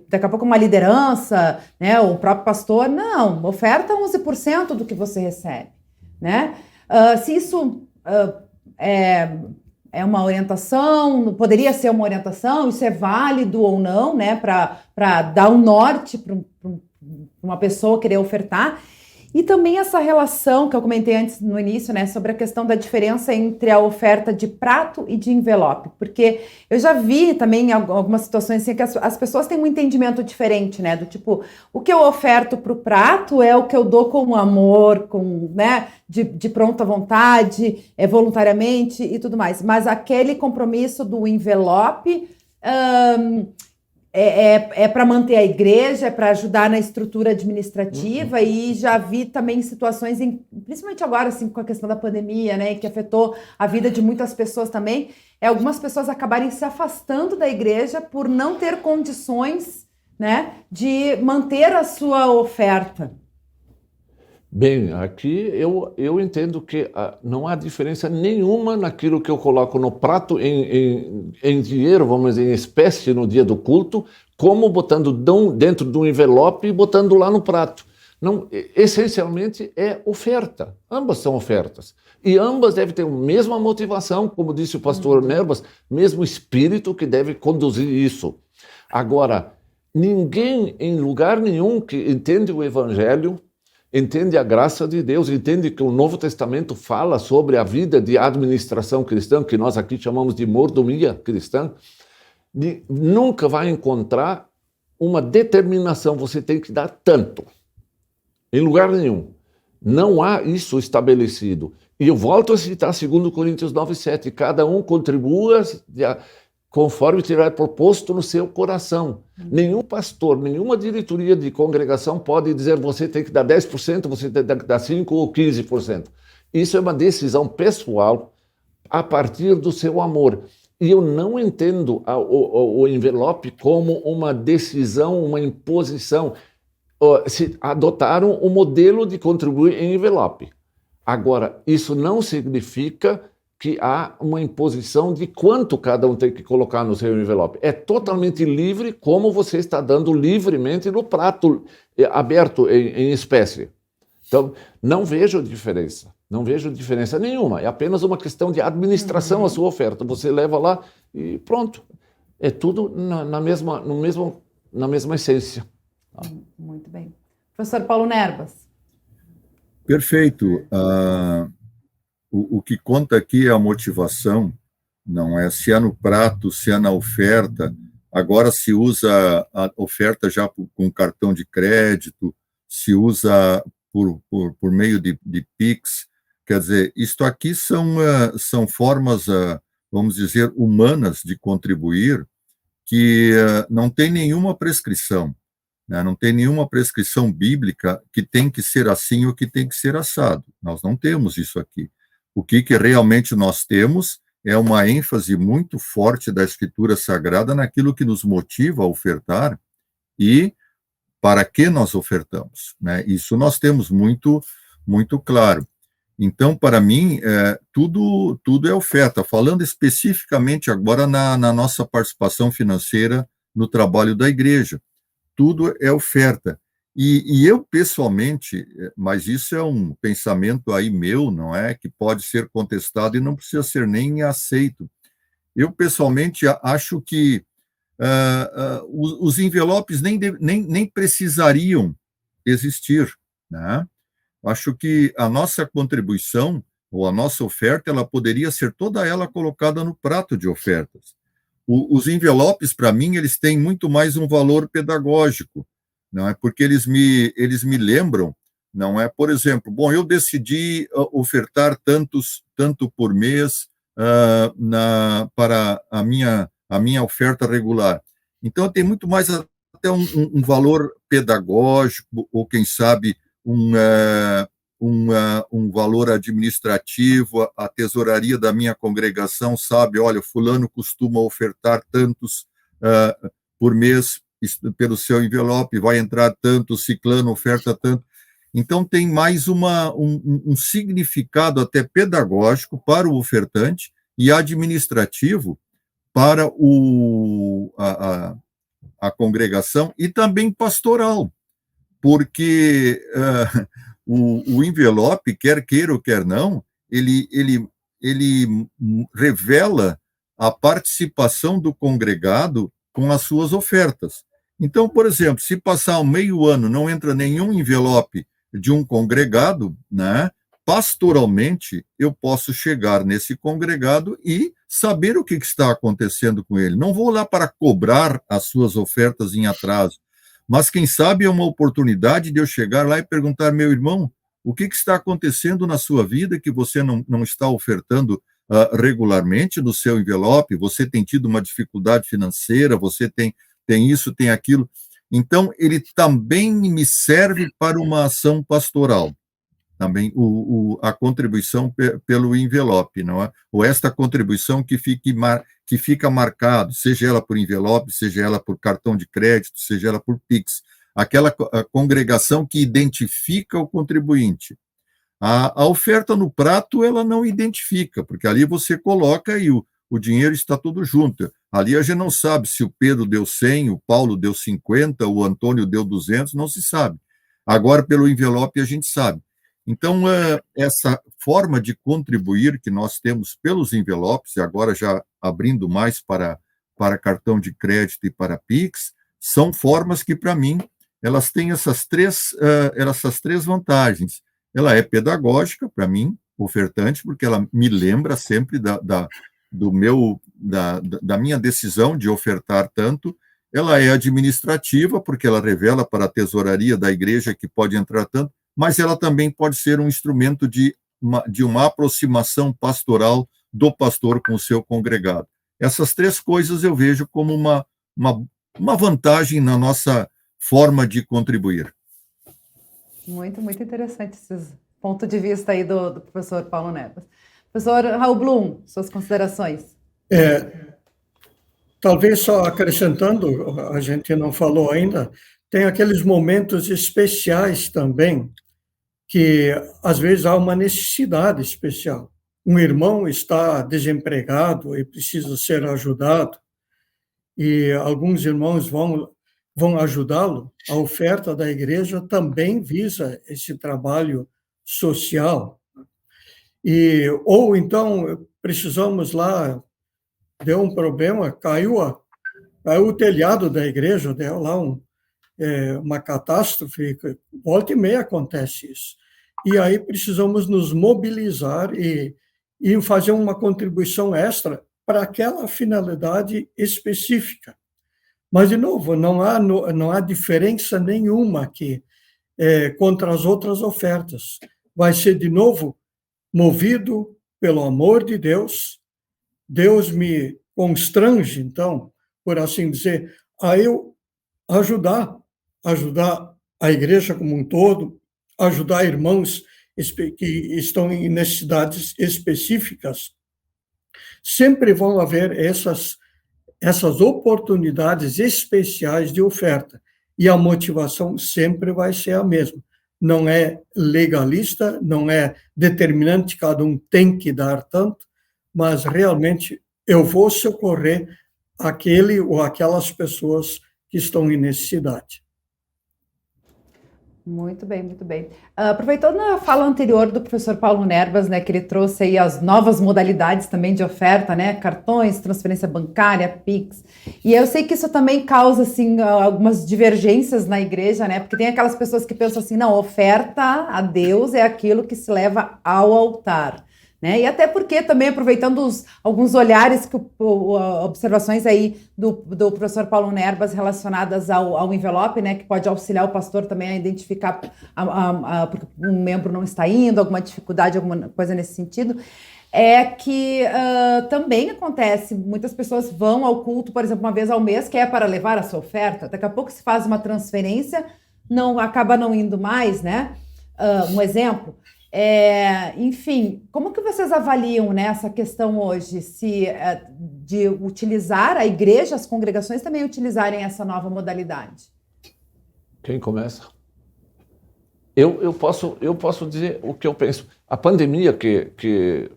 S1: Daqui a pouco uma liderança, né? O próprio pastor, não, oferta 11% do que você recebe, né? Se isso é uma orientação, poderia ser uma orientação, isso é válido ou não, né, para dar um norte para uma pessoa querer ofertar. E também essa relação que eu comentei antes no início, né, sobre a questão da diferença entre a oferta de prato e de envelope, porque eu já vi também em algumas situações assim, que as pessoas têm um entendimento diferente, né, do tipo, o que eu oferto para o prato é o que eu dou com amor, né, de pronta vontade, voluntariamente e tudo mais, mas aquele compromisso do envelope é para manter a igreja, é para ajudar na estrutura administrativa, e já vi também situações, principalmente agora, assim, com a questão da pandemia, né, que afetou a vida de muitas pessoas também, algumas pessoas acabarem se afastando da igreja por não ter condições, né, de manter a sua oferta.
S2: Bem, aqui eu entendo que não há diferença nenhuma naquilo que eu coloco no prato em dinheiro, vamos dizer, em espécie no dia do culto, como botando dentro de um envelope e botando lá no prato. Não, essencialmente é oferta. Ambas são ofertas. E ambas devem ter a mesma motivação, como disse o pastor Nerbas, mesmo espírito que deve conduzir isso. Agora, ninguém em lugar nenhum que entende o evangelho, entende a graça de Deus, entende que o Novo Testamento fala sobre a vida de administração cristã, que nós aqui chamamos de mordomia cristã, nunca vai encontrar uma determinação, você tem que dar tanto. Em lugar nenhum. Não há isso estabelecido. E eu volto a citar 2 Coríntios 9:7. Cada um contribua conforme tiver proposto no seu coração. Nenhum pastor, nenhuma diretoria de congregação pode dizer você tem que dar 10%, você tem que dar 5% ou 15%. Isso é uma decisão pessoal a partir do seu amor. E eu não entendo o envelope como uma decisão, uma imposição. Se adotaram o modelo de contribuir em envelope. Agora, isso não significa que há uma imposição de quanto cada um tem que colocar no seu envelope. É totalmente livre, como você está dando livremente no prato aberto em espécie. Então, não vejo diferença. Não vejo diferença nenhuma. É apenas uma questão de administração a sua oferta. Você leva lá e pronto. É tudo na mesma essência.
S1: Muito bem. Professor Paulo Nerbas.
S3: Perfeito. O que conta aqui é a motivação, não é se é no prato, se é na oferta. Agora se usa a oferta já com cartão de crédito, se usa por meio de Pix. Quer dizer, isto aqui são formas, vamos dizer, humanas de contribuir, que não tem nenhuma prescrição. Não tem nenhuma prescrição bíblica que tem que ser assim ou que tem que ser assado. Nós não temos isso aqui. O que realmente nós temos é uma ênfase muito forte da Escritura Sagrada naquilo que nos motiva a ofertar e para que nós ofertamos. Isso nós temos muito, muito claro. Então, para mim, tudo é oferta. Falando especificamente agora na nossa participação financeira no trabalho da igreja. Tudo é oferta. E eu, pessoalmente, mas isso é um pensamento aí meu, não é? Que pode ser contestado e não precisa ser nem aceito. Eu, pessoalmente, acho que os envelopes nem precisariam existir, né? Acho que a nossa contribuição, ou a nossa oferta, ela poderia ser toda ela colocada no prato de ofertas. Os envelopes, para mim, eles têm muito mais um valor pedagógico, não é? Porque eles me lembram, não é? Por exemplo, bom, eu decidi ofertar tanto por mês para a minha oferta regular. Então, tem muito mais até um valor pedagógico, ou quem sabe um valor administrativo. A tesouraria da minha congregação sabe, olha, fulano costuma ofertar tantos por mês pelo seu envelope, vai entrar tanto, ciclano oferta tanto. Então, tem mais um significado até pedagógico para o ofertante e administrativo para a congregação e também pastoral, porque o envelope, quer queira ou quer não, ele revela a participação do congregado com as suas ofertas. Então, por exemplo, se passar um meio ano, não entra nenhum envelope de um congregado, né, pastoralmente, eu posso chegar nesse congregado e saber o que está acontecendo com ele. Não vou lá para cobrar as suas ofertas em atraso, mas quem sabe é uma oportunidade de eu chegar lá e perguntar, meu irmão, o que está acontecendo na sua vida que você não está ofertando regularmente no seu envelope? Você tem tido uma dificuldade financeira, você tem isso, tem aquilo. Então, ele também me serve para uma ação pastoral. Também a contribuição pelo envelope, não é? Ou esta contribuição que fica marcado, seja ela por envelope, seja ela por cartão de crédito, seja ela por Pix, aquela congregação que identifica o contribuinte. A oferta no prato, ela não identifica, porque ali você coloca e o dinheiro está tudo junto. Ali a gente não sabe se o Pedro deu 100, o Paulo deu 50, o Antônio deu 200, não se sabe. Agora, pelo envelope, a gente sabe. Então, essa forma de contribuir que nós temos pelos envelopes, e agora já abrindo mais para cartão de crédito e para Pix, são formas que, para mim, elas têm essas três vantagens. Ela é pedagógica, para mim, ofertante, porque ela me lembra sempre do meu da minha decisão de ofertar tanto, ela é administrativa, porque ela revela para a tesouraria da igreja que pode entrar tanto, mas ela também pode ser um instrumento de uma aproximação pastoral do pastor com o seu congregado. Essas três coisas eu vejo como uma vantagem na nossa forma de contribuir.
S1: Muito, muito interessante esse ponto de vista aí do professor Paulo Nerbas. Professor Raul Blum, suas considerações.
S4: Talvez só acrescentando, a gente não falou ainda, tem aqueles momentos especiais também, que às vezes há uma necessidade especial. Um irmão está desempregado e precisa ser ajudado, e alguns irmãos vão ajudá-lo. A oferta da igreja também visa esse trabalho social. Ou então precisamos lá, deu um problema, caiu o telhado da igreja, deu lá uma catástrofe, volta e meia acontece isso. E aí precisamos nos mobilizar e fazer uma contribuição extra para aquela finalidade específica. Mas, de novo, não há diferença nenhuma aqui contra as outras ofertas. Vai ser, de novo, movido pelo amor de Deus. Deus me constrange, então, por assim dizer, a eu ajudar a igreja como um todo, ajudar irmãos que estão em necessidades específicas. Sempre vão haver essas oportunidades especiais de oferta, e a motivação sempre vai ser a mesma. Não é legalista, não é determinante, cada um tem que dar tanto, mas realmente eu vou socorrer aquele ou aquelas pessoas que estão em necessidade.
S1: Muito bem, muito bem. Aproveitando a fala anterior do professor Paulo Nerbas, né, que ele trouxe aí as novas modalidades também de oferta, né, cartões, transferência bancária, Pix, e eu sei que isso também causa, assim, algumas divergências na igreja, né, porque tem aquelas pessoas que pensam assim, não, oferta a Deus é aquilo que se leva ao altar, né, e até porque também, aproveitando alguns olhares, observações aí do professor Paulo Nerbas relacionadas ao envelope, né, que pode auxiliar o pastor também a identificar porque um membro não está indo, alguma dificuldade, alguma coisa nesse sentido, é que também acontece, muitas pessoas vão ao culto, por exemplo, uma vez ao mês, que é para levar a sua oferta, daqui a pouco se faz uma transferência, acaba não indo mais, né, um exemplo. Enfim, como que vocês avaliam, né, essa questão hoje, de utilizar a igreja, as congregações também utilizarem essa nova modalidade?
S2: Quem começa? Eu posso dizer o que eu penso. A pandemia que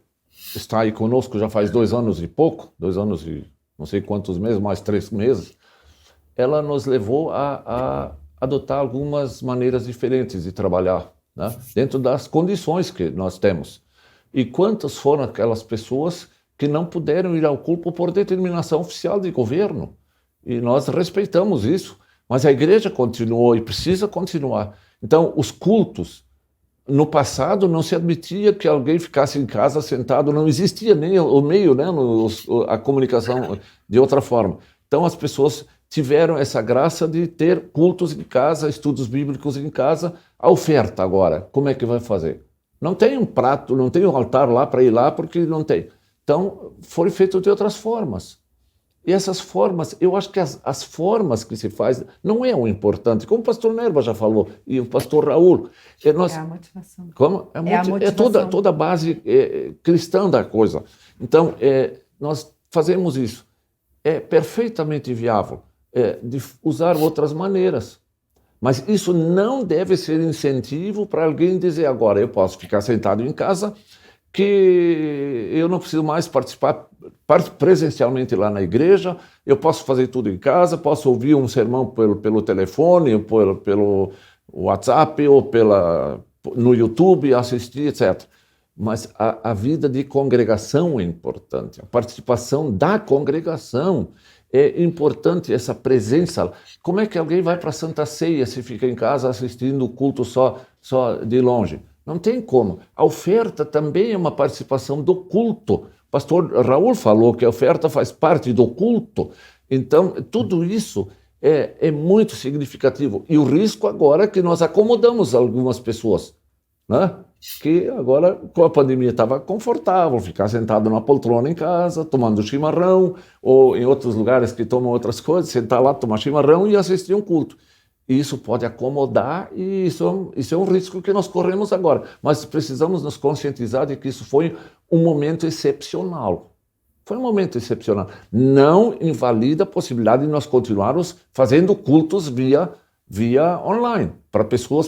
S2: está aí conosco já faz 2 anos e pouco, 2 anos e não sei quantos meses, mais 3 meses, ela nos levou a adotar algumas maneiras diferentes de trabalhar, né, dentro das condições que nós temos. E quantas foram aquelas pessoas que não puderam ir ao culto por determinação oficial de governo? E nós respeitamos isso, mas a igreja continuou e precisa continuar. Então, os cultos, no passado não se admitia que alguém ficasse em casa sentado, não existia nem o meio, né, a comunicação de outra forma. Então, as pessoas tiveram essa graça de ter cultos em casa, estudos bíblicos em casa. A oferta agora, como é que vai fazer? Não tem um prato, não tem um altar lá para ir lá, porque não tem. Então, foi feito de outras formas. E essas formas, eu acho que as formas que se faz não é o importante, como o pastor Nerva já falou, e o pastor Raul.
S1: É a motivação.
S2: Como?
S1: A motivação.
S2: É toda a base cristã da coisa. Então, nós fazemos isso. É perfeitamente viável de usar outras maneiras. Mas isso não deve ser incentivo para alguém dizer agora eu posso ficar sentado em casa, que eu não preciso mais participar presencialmente lá na igreja, eu posso fazer tudo em casa, posso ouvir um sermão pelo telefone, ou pelo WhatsApp, ou no YouTube, assistir, etc. Mas a vida de congregação é importante, a participação da congregação é importante, essa presença. Como é que alguém vai para a Santa Ceia se fica em casa assistindo o culto só de longe? Não tem como. A oferta também é uma participação do culto. O pastor Raul falou que a oferta faz parte do culto. Então, tudo isso é muito significativo. E o risco agora é que nós acomodamos algumas pessoas, né? Que agora, com a pandemia, estava confortável, ficar sentado numa poltrona em casa, tomando chimarrão, ou em outros lugares que tomam outras coisas, sentar lá, tomar chimarrão e assistir um culto. E isso pode acomodar, e isso é um risco que nós corremos agora. Mas precisamos nos conscientizar de que isso foi um momento excepcional. Foi um momento excepcional. Não invalida a possibilidade de nós continuarmos fazendo cultos via online,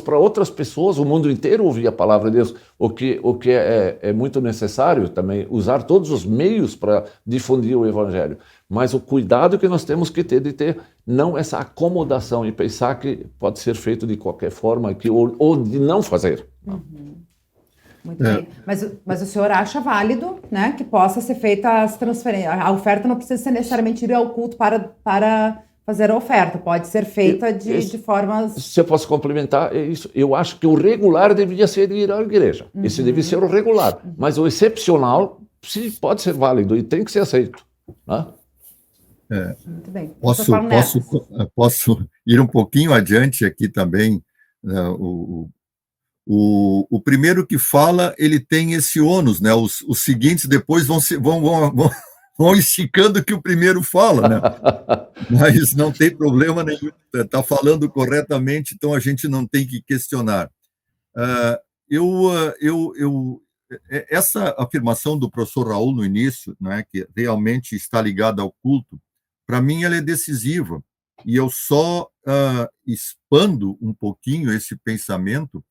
S2: para outras pessoas, o mundo inteiro ouvir a palavra de Deus, o que é muito necessário também, usar todos os meios para difundir o Evangelho, mas o cuidado que nós temos que ter de ter não essa acomodação e pensar que pode ser feito de qualquer forma ou de não fazer.
S1: Muito bem. Mas o senhor acha válido, né, que possa ser feita as transferências, a oferta não precisa ser necessariamente ir ao culto para fazer a oferta, pode ser feita de formas...
S2: Se eu posso complementar, é isso. Eu acho que o regular deveria ser ir à igreja. Esse deve ser o regular. Mas o excepcional pode ser válido e tem que ser aceito. Né?
S1: Muito bem.
S3: Posso ir um pouquinho adiante aqui também. O primeiro que fala, ele tem esse ônus, né? Os seguintes depois vão esticando o que o primeiro fala, né? Mas não tem problema nenhum, está falando corretamente, então a gente não tem que questionar. Essa afirmação do professor Raul no início, né, que realmente está ligada ao culto, para mim ela é decisiva, e eu só expando um pouquinho esse pensamento,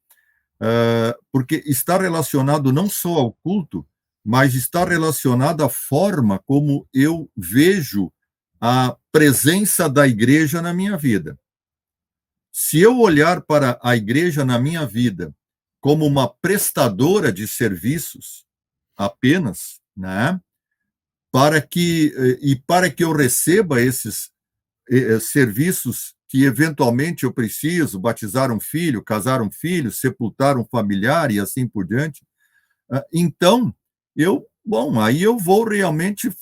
S3: porque está relacionado não só ao culto, mas está relacionado à forma como eu vejo a presença da igreja na minha vida. Se eu olhar para a igreja na minha vida como uma prestadora de serviços apenas, né, para que eu receba esses serviços que eventualmente eu preciso, batizar um filho, casar um filho, sepultar um familiar e assim por diante, então aí eu vou realmente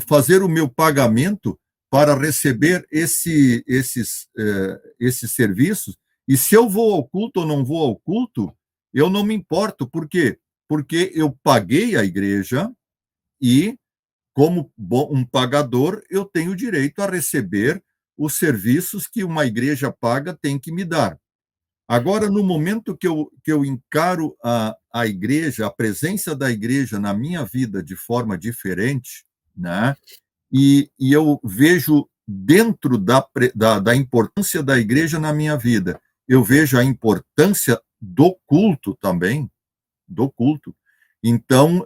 S3: fazer o meu pagamento para receber esses serviços, e se eu vou ao culto ou não vou ao culto, eu não me importo. Por quê? Porque eu paguei a igreja e, como um pagador, eu tenho direito a receber os serviços que uma igreja paga tem que me dar. Agora, no momento que eu encaro a igreja, a presença da igreja na minha vida de forma diferente, né, e eu vejo dentro da importância da igreja na minha vida, eu vejo a importância do culto também, do culto. Então,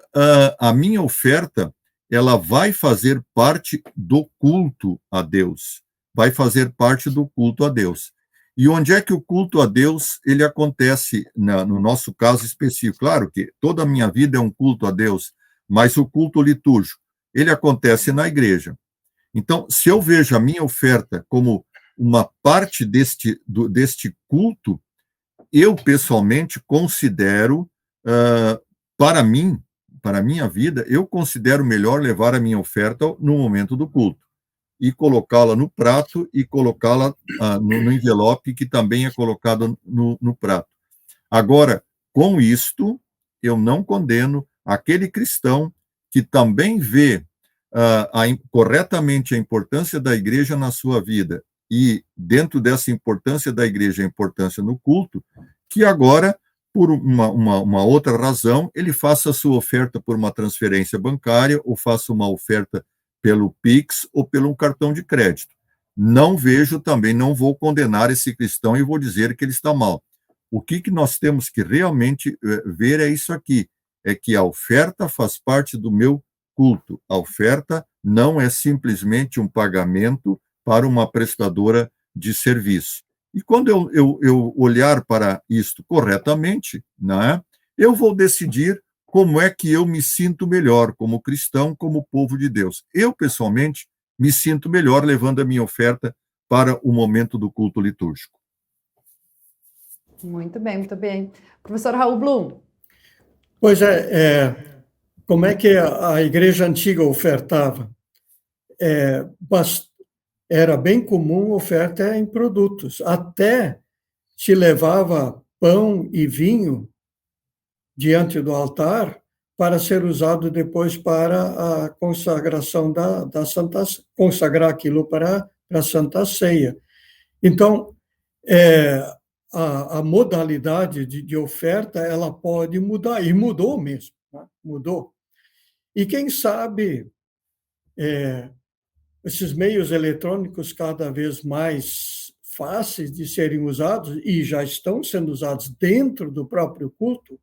S3: a minha oferta, ela vai fazer parte do culto a Deus, vai fazer parte do culto a Deus. E onde é que o culto a Deus ele acontece, no nosso caso específico? Claro que toda a minha vida é um culto a Deus, mas o culto litúrgico, ele acontece na igreja. Então, se eu vejo a minha oferta como uma parte deste culto, eu pessoalmente considero, para a minha vida, eu considero melhor levar a minha oferta no momento do culto e colocá-la no prato e colocá-la no envelope que também é colocado no prato. Agora, com isto, eu não condeno aquele cristão que também vê corretamente a importância da igreja na sua vida e, dentro dessa importância da igreja, a importância no culto, que agora, por uma outra razão, ele faça a sua oferta por uma transferência bancária ou faça uma oferta pelo Pix ou pelo cartão de crédito. Não vejo também, não vou condenar esse cristão e vou dizer que ele está mal. O que nós temos que realmente ver é isso aqui, é que a oferta faz parte do meu culto. A oferta não é simplesmente um pagamento para uma prestadora de serviço. E quando eu olhar para isto corretamente, né, eu vou decidir como é que eu me sinto melhor como cristão, como povo de Deus. Eu, pessoalmente, me sinto melhor levando a minha oferta para o momento do culto litúrgico.
S1: Muito bem, muito bem. Professor Raul Blum.
S4: Pois é, como é que a igreja antiga ofertava? Era bem comum oferta em produtos, até se levava pão e vinho diante do altar para ser usado depois para a consagração da Santa, consagrar aquilo para a Santa Ceia. Então, a modalidade de oferta ela pode mudar, e mudou mesmo, né? Mudou. E quem sabe esses meios eletrônicos cada vez mais fáceis de serem usados, e já estão sendo usados dentro do próprio culto,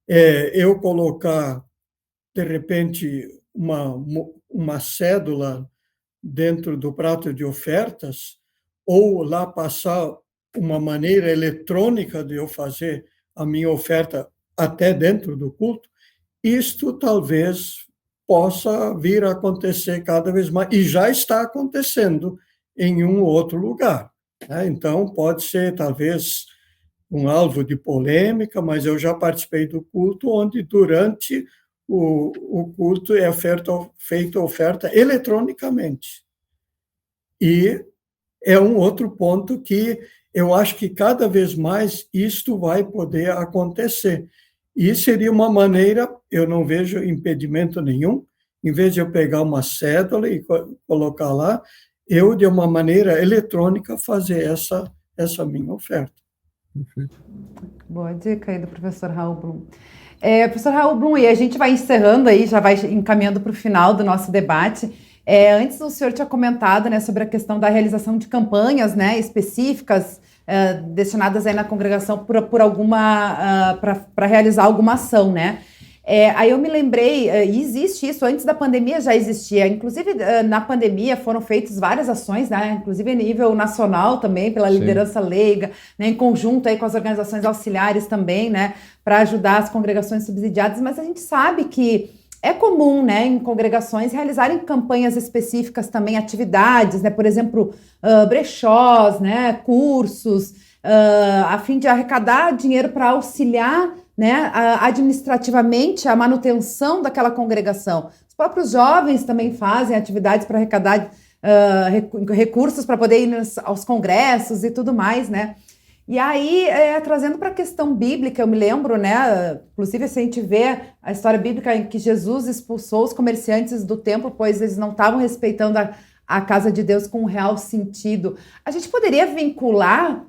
S4: eu colocar, de repente, uma cédula dentro do prato de ofertas, ou lá passar uma maneira eletrônica de eu fazer a minha oferta até dentro do culto, isto talvez possa vir a acontecer cada vez mais, e já está acontecendo em um outro lugar, né? Então, pode ser, talvez, um alvo de polêmica, mas eu já participei do culto onde, durante o culto, é feita oferta eletronicamente. E é um outro ponto que eu acho que cada vez mais isto vai poder acontecer. E seria uma maneira, eu não vejo impedimento nenhum, em vez de eu pegar uma cédula e colocar lá, eu, de uma maneira eletrônica, fazer essa minha oferta.
S1: Boa dica aí do professor Raul Blum. Professor Raul Blum, e a gente vai encerrando aí, já vai encaminhando para o final do nosso debate. Antes o senhor tinha comentado, né, sobre a questão da realização de campanhas, né, específicas destinadas aí na congregação por alguma para realizar alguma ação, né? Aí eu me lembrei, e existe isso, antes da pandemia já existia, inclusive na pandemia foram feitas várias ações, né, inclusive a nível nacional também, pela liderança leiga, né, em conjunto aí com as organizações auxiliares também, né, para ajudar as congregações subsidiadas, mas a gente sabe que é comum, né, em congregações realizarem campanhas específicas também, atividades, né, por exemplo, brechós, né, cursos, a fim de arrecadar dinheiro para auxiliar, né, administrativamente a manutenção daquela congregação. Os próprios jovens também fazem atividades para arrecadar recursos para poder ir aos congressos e tudo mais, né? E aí, trazendo para a questão bíblica, eu me lembro, né, inclusive se a gente vê a história bíblica em que Jesus expulsou os comerciantes do templo, pois eles não estavam respeitando a casa de Deus com um real sentido. A gente poderia vincular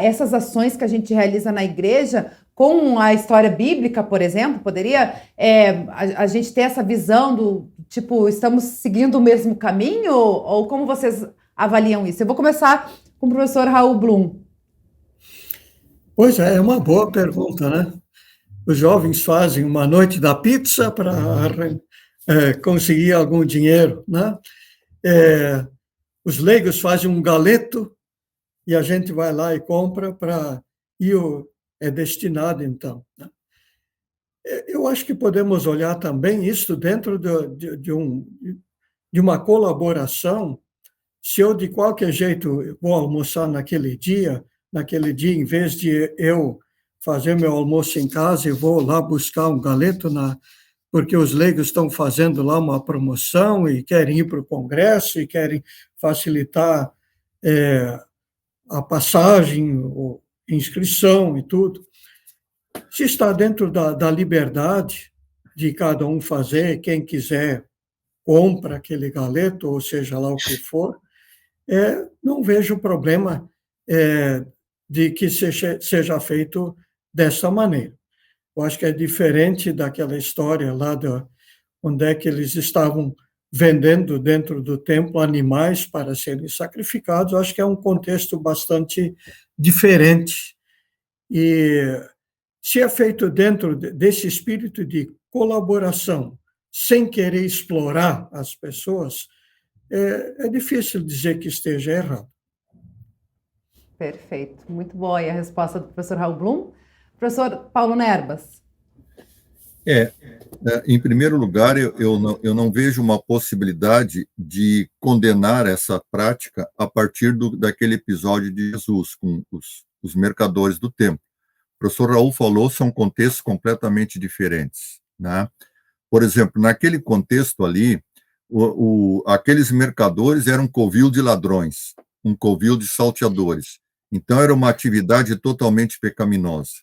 S1: essas ações que a gente realiza na igreja com a história bíblica, por exemplo? Poderia a gente ter essa visão do tipo, estamos seguindo o mesmo caminho? Ou como vocês avaliam isso? Eu vou começar com o professor Raul Blum.
S4: Pois é uma boa pergunta, né? Os jovens fazem uma noite da pizza para conseguir algum dinheiro, né? Os leigos fazem um galeto e a gente vai lá e compra e é destinado, então, né? Eu acho que podemos olhar também isso dentro de uma colaboração. Se eu, de qualquer jeito, vou almoçar naquele dia, em vez de eu fazer meu almoço em casa, eu vou lá buscar um galeto, porque os leigos estão fazendo lá uma promoção e querem ir para o congresso e querem facilitar a passagem, a inscrição e tudo. Se está dentro da liberdade de cada um fazer, quem quiser compra aquele galeto, ou seja lá o que for, não vejo problema de que seja feito dessa maneira. Eu acho que é diferente daquela história lá onde é que eles estavam vendendo dentro do templo animais para serem sacrificados. Eu acho que é um contexto bastante diferente. E se é feito dentro desse espírito de colaboração, sem querer explorar as pessoas, é difícil dizer que esteja errado.
S1: Perfeito, muito boa aí a resposta do professor Raul Blum. Professor Paulo Nerbas.
S3: Em primeiro lugar, eu não vejo uma possibilidade de condenar essa prática a partir daquele episódio de Jesus com os mercadores do templo. O professor Raul falou, são contextos completamente diferentes, né? Por exemplo, naquele contexto ali, aqueles mercadores eram um covil de ladrões, um covil de salteadores. Então, era uma atividade totalmente pecaminosa,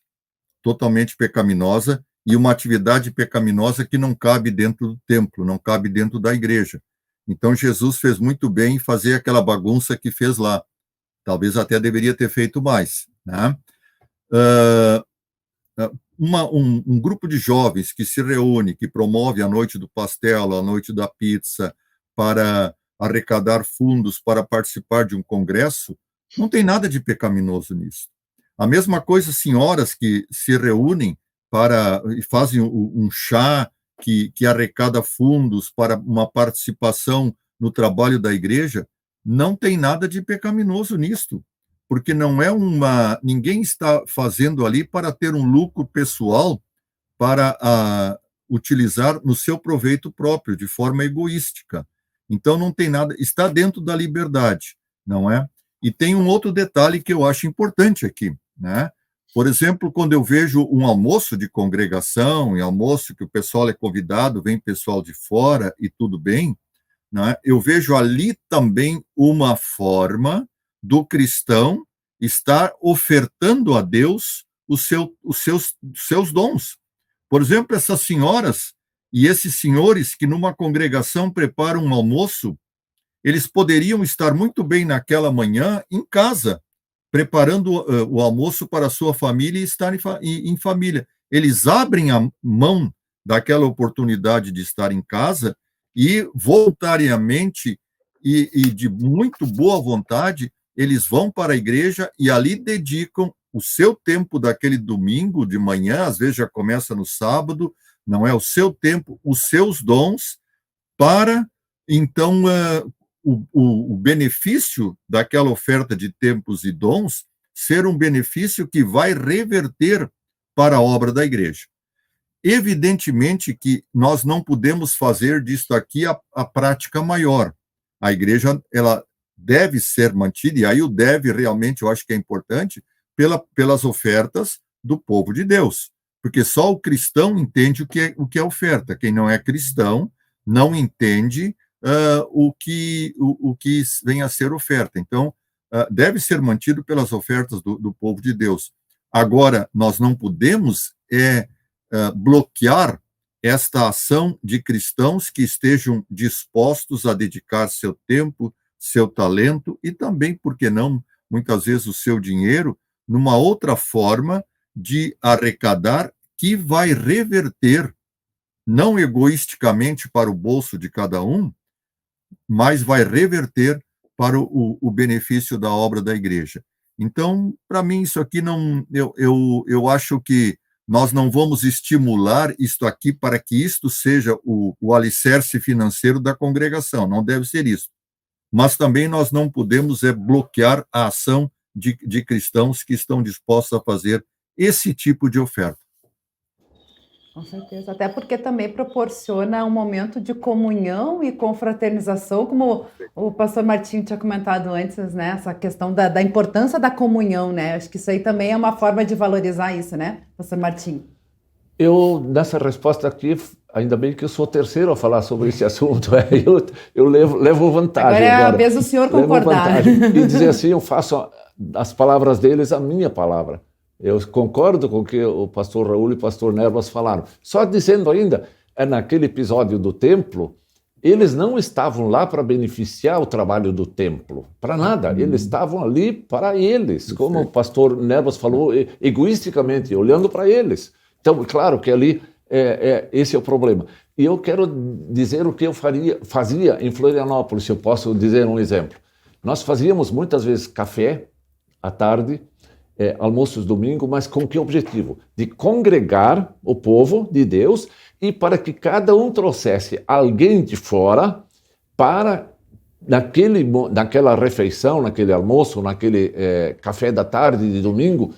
S3: e uma atividade pecaminosa que não cabe dentro do templo, não cabe dentro da igreja. Então, Jesus fez muito bem em fazer aquela bagunça que fez lá. Talvez até deveria ter feito mais, né? Um grupo de jovens que se reúne, que promove a noite do pastel, a noite da pizza, para arrecadar fundos para participar de um congresso, não tem nada de pecaminoso nisso. A mesma coisa, senhoras que se reúnem e fazem um chá que arrecada fundos para uma participação no trabalho da igreja, não tem nada de pecaminoso nisto, porque ninguém está fazendo ali para ter um lucro pessoal para utilizar no seu proveito próprio, de forma egoística. Então, não tem nada, está dentro da liberdade, não é? E tem um outro detalhe que eu acho importante aqui, né? Por exemplo, quando eu vejo um almoço de congregação, e almoço que o pessoal é convidado, vem pessoal de fora e tudo bem, né? Eu vejo ali também uma forma do cristão estar ofertando a Deus os seus dons. Por exemplo, essas senhoras e esses senhores que numa congregação preparam um almoço, eles poderiam estar muito bem naquela manhã em casa, preparando o almoço para a sua família e estar em família. Eles abrem a mão daquela oportunidade de estar em casa e voluntariamente e de muito boa vontade, eles vão para a igreja e ali dedicam o seu tempo daquele domingo de manhã, às vezes já começa no sábado, não é o seu tempo, os seus dons, para, então, o benefício daquela oferta de tempos e dons ser um benefício que vai reverter para a obra da igreja. Evidentemente que nós não podemos fazer disto aqui a prática maior. A igreja, ela deve ser mantida, e aí o deve realmente, eu acho que é importante, pelas ofertas do povo de Deus. Porque só o cristão entende o que é oferta. Quem não é cristão não entende o que vem a ser oferta. Então, deve ser mantido pelas ofertas do povo de Deus. Agora, nós não podemos bloquear esta ação de cristãos que estejam dispostos a dedicar seu tempo, seu talento e também, por que não, muitas vezes o seu dinheiro, numa outra forma de arrecadar que vai reverter, não egoisticamente para o bolso de cada um, mas vai reverter para o benefício da obra da igreja. Então, para mim, isso aqui não... Eu acho que nós não vamos estimular isto aqui para que isto seja o alicerce financeiro da congregação, não deve ser isso. Mas também nós não podemos bloquear a ação de cristãos que estão dispostos a fazer esse tipo de oferta.
S1: Com certeza, até porque também proporciona um momento de comunhão e confraternização, como o pastor Martinho tinha comentado antes, né? Essa questão da importância da comunhão, né? Acho que isso aí também é uma forma de valorizar isso, né, pastor Martinho?
S2: Eu, nessa resposta aqui, ainda bem que eu sou o terceiro a falar sobre esse assunto, eu levo vantagem.
S1: Agora é a vez do senhor concordar.
S2: E dizer assim, eu faço as palavras deles a minha palavra. Eu concordo com o que o pastor Raul e o pastor Nerbas falaram. Só dizendo ainda, naquele episódio do templo, eles não estavam lá para beneficiar o trabalho do templo, para nada. Eles estavam ali para eles, como o pastor Nerbas falou, egoisticamente, olhando para eles. Então, claro que ali esse é o problema. E eu quero dizer o que eu fazia em Florianópolis, se eu posso dizer um exemplo. Nós fazíamos muitas vezes café à tarde, almoços domingo, mas com que objetivo? De congregar o povo de Deus e para que cada um trouxesse alguém de fora para, naquela refeição, naquele almoço, naquele café da tarde de domingo,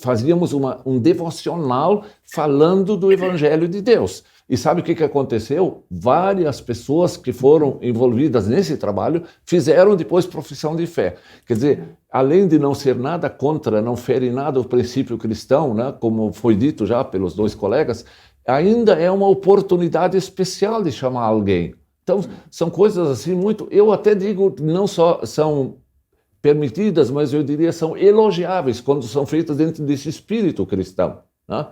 S2: fazíamos um devocional falando do Evangelho de Deus. E sabe o que aconteceu? Várias pessoas que foram envolvidas nesse trabalho fizeram depois profissão de fé. Quer dizer, além de não ser nada contra, não fere nada o princípio cristão, né, como foi dito já pelos dois colegas, ainda é uma oportunidade especial de chamar alguém. Então, são coisas assim muito... Eu até digo, não só são permitidas, mas eu diria são elogiáveis quando são feitas dentro desse espírito cristão, né?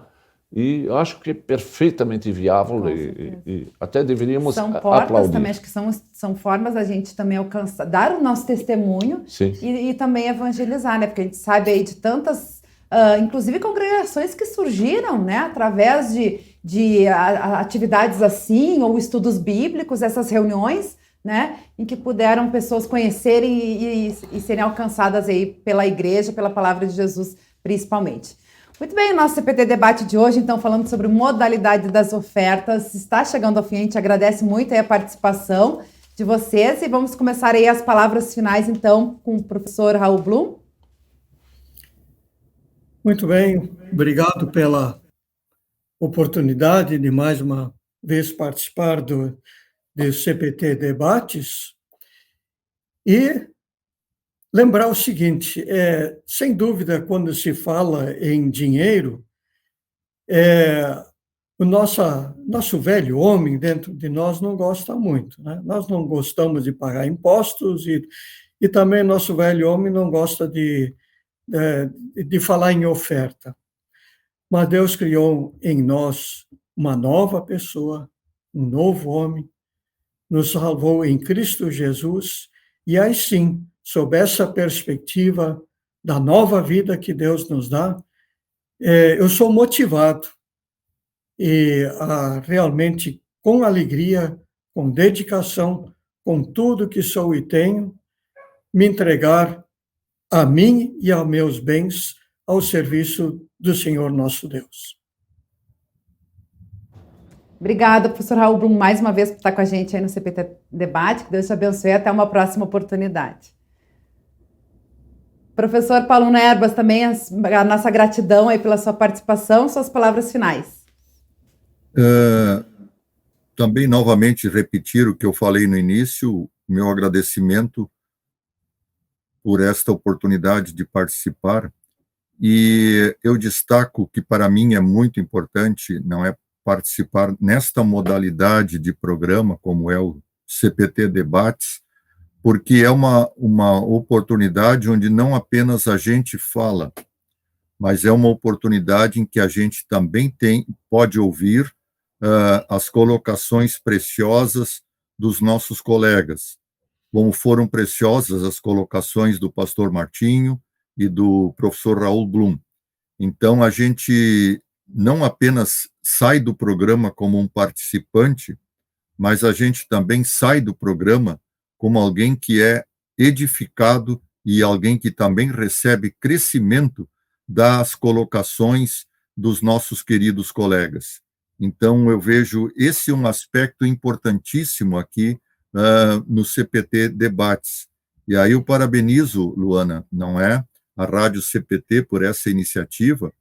S2: E eu acho que é perfeitamente viável e até deveríamos aplaudir.
S1: São portas também, acho que são formas da gente também alcançar, dar o nosso testemunho e também evangelizar, né? Porque a gente sabe aí de tantas, inclusive congregações que surgiram, né? Através de atividades assim, ou estudos bíblicos, essas reuniões, né? Em que puderam pessoas conhecerem e serem alcançadas aí pela igreja, pela palavra de Jesus, principalmente. Muito bem, o nosso CPT Debate de hoje, então, falando sobre modalidade das ofertas, está chegando ao fim. A gente agradece muito aí a participação de vocês e vamos começar aí as palavras finais, então, com o professor Raul Blum.
S4: Muito bem, obrigado pela oportunidade de mais uma vez participar do CPT Debates e lembrar o seguinte, sem dúvida, quando se fala em dinheiro, o nosso velho homem dentro de nós não gosta muito, né? Nós não gostamos de pagar impostos e também nosso velho homem não gosta de falar em oferta. Mas Deus criou em nós uma nova pessoa, um novo homem, nos salvou em Cristo Jesus e aí sim, sob essa perspectiva da nova vida que Deus nos dá, eu sou motivado realmente com alegria, com dedicação, com tudo que sou e tenho, me entregar a mim e aos meus bens ao serviço do Senhor nosso Deus.
S1: Obrigada, professor Raul Blum, mais uma vez por estar com a gente aí no CPT Debate. Que Deus te abençoe e até uma próxima oportunidade. Professor Paulo Nerbas, também a nossa gratidão aí pela sua participação, suas palavras finais.
S3: Também, novamente, repetir o que eu falei no início, meu agradecimento por esta oportunidade de participar. E eu destaco que, para mim, é muito importante, não é participar nesta modalidade de programa, como é o CPT Debates, porque é uma oportunidade onde não apenas a gente fala, mas é uma oportunidade em que a gente também pode ouvir as colocações preciosas dos nossos colegas, como foram preciosas as colocações do pastor Martinho e do professor Raul Blum. Então, a gente não apenas sai do programa como um participante, mas a gente também sai do programa como alguém que é edificado e alguém que também recebe crescimento das colocações dos nossos queridos colegas. Então, eu vejo esse um aspecto importantíssimo aqui no CPT Debates. E aí eu parabenizo, Luana, não é? A Rádio CPT por essa iniciativa,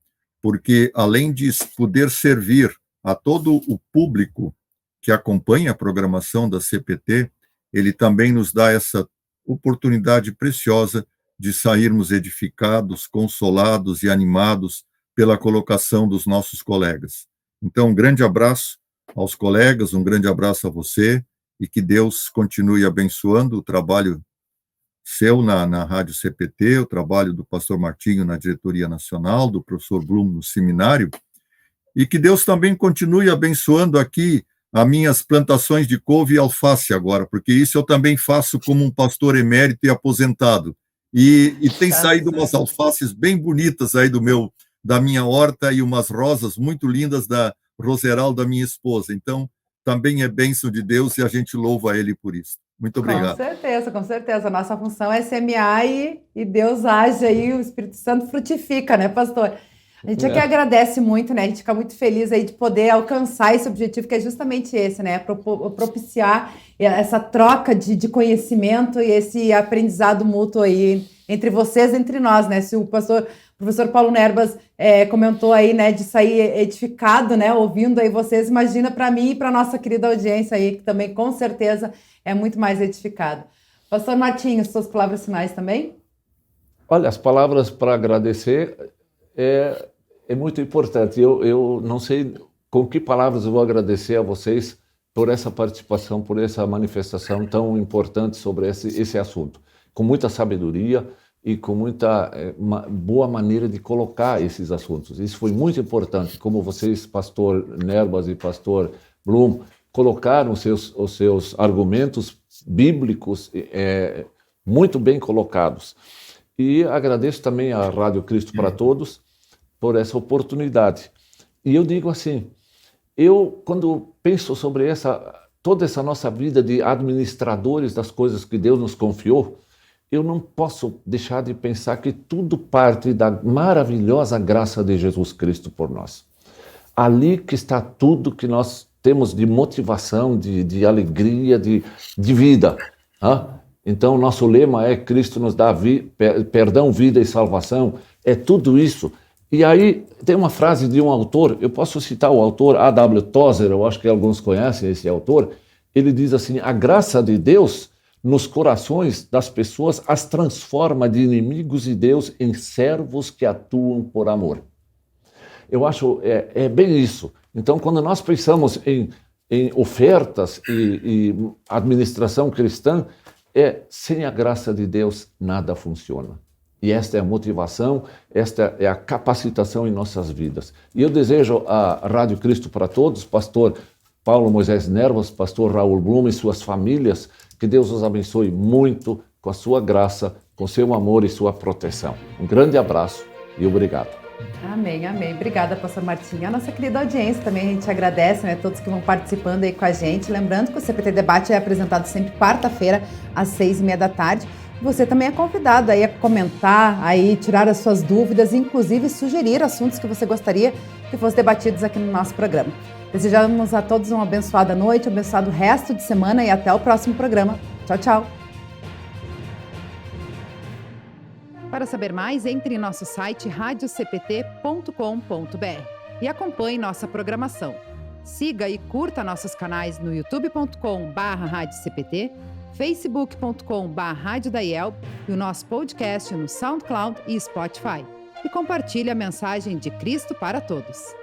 S3: porque além de poder servir a todo o público que acompanha a programação da CPT, ele também nos dá essa oportunidade preciosa de sairmos edificados, consolados e animados pela colocação dos nossos colegas. Então, um grande abraço aos colegas, um grande abraço a você, e que Deus continue abençoando o trabalho seu na Rádio CPT, o trabalho do pastor Martinho na diretoria nacional, do professor Blum no seminário, e que Deus também continue abençoando aqui as minhas plantações de couve e alface agora, porque isso eu também faço como um pastor emérito e aposentado. E tem saído umas alfaces bem bonitas aí da minha horta e umas rosas muito lindas da Roseral da minha esposa. Então, também é bênção de Deus e a gente louva Ele por isso. Muito obrigado.
S1: Com certeza. A nossa função é semear e Deus age aí, o Espírito Santo frutifica, né, pastor? A gente aqui agradece muito, né? A gente fica muito feliz aí de poder alcançar esse objetivo, que é justamente esse, né? Propiciar essa troca de conhecimento e esse aprendizado mútuo aí entre vocês, entre nós, né? Se o pastor professor Paulo Nerbas comentou aí, né, de sair edificado, né, ouvindo aí vocês. Imagina para mim e para nossa querida audiência aí, que também com certeza é muito mais edificado. Pastor Martinho, suas palavras finais também?
S2: Olha, as palavras para agradecer é muito importante. Eu não sei com que palavras eu vou agradecer a vocês por essa participação, por essa manifestação tão importante sobre esse assunto. Com muita sabedoria e com muita boa maneira de colocar esses assuntos. Isso foi muito importante, como vocês, pastor Nerbas e pastor Blum, colocaram os seus argumentos bíblicos muito bem colocados. E agradeço também à Rádio Cristo para Todos por essa oportunidade. E eu digo assim, quando penso sobre toda essa nossa vida de administradores das coisas que Deus nos confiou, eu não posso deixar de pensar que tudo parte da maravilhosa graça de Jesus Cristo por nós. Ali que está tudo que nós temos de motivação, de alegria, de vida. Então, nosso lema é Cristo nos dá perdão, vida e salvação. É tudo isso. E aí, tem uma frase de um autor, eu posso citar o autor A.W. Tozer, eu acho que alguns conhecem esse autor. Ele diz assim, a graça de Deus nos corações das pessoas as transforma de inimigos de Deus em servos que atuam por amor. Eu acho, bem isso. Então, quando nós pensamos em ofertas e administração cristã, sem a graça de Deus nada funciona. E esta é a motivação, esta é a capacitação em nossas vidas. E eu desejo à Rádio Cristo para Todos, pastor Paulo Moisés Nerbas, pastor Raul Blum e suas famílias, que Deus os abençoe muito com a sua graça, com seu amor e sua proteção. Um grande abraço e obrigado.
S1: Amém, amém. Obrigada, pastor Martinho. A nossa querida audiência também, a gente agradece, né, todos que vão participando aí com a gente. Lembrando que o CPT Debate é apresentado sempre quarta-feira, às 6h30 da tarde. Você também é convidado aí a comentar, aí tirar as suas dúvidas, inclusive sugerir assuntos que você gostaria que fossem debatidos aqui no nosso programa. Desejamos a todos uma abençoada noite, um abençoado resto de semana e até o próximo programa. Tchau, tchau. Para saber mais, entre em nosso site radiocpt.com.br e acompanhe nossa programação. Siga e curta nossos canais no youtube.com/radiocpt, facebook.com/radiodaiel e o nosso podcast no SoundCloud e Spotify. E compartilhe a mensagem de Cristo para todos.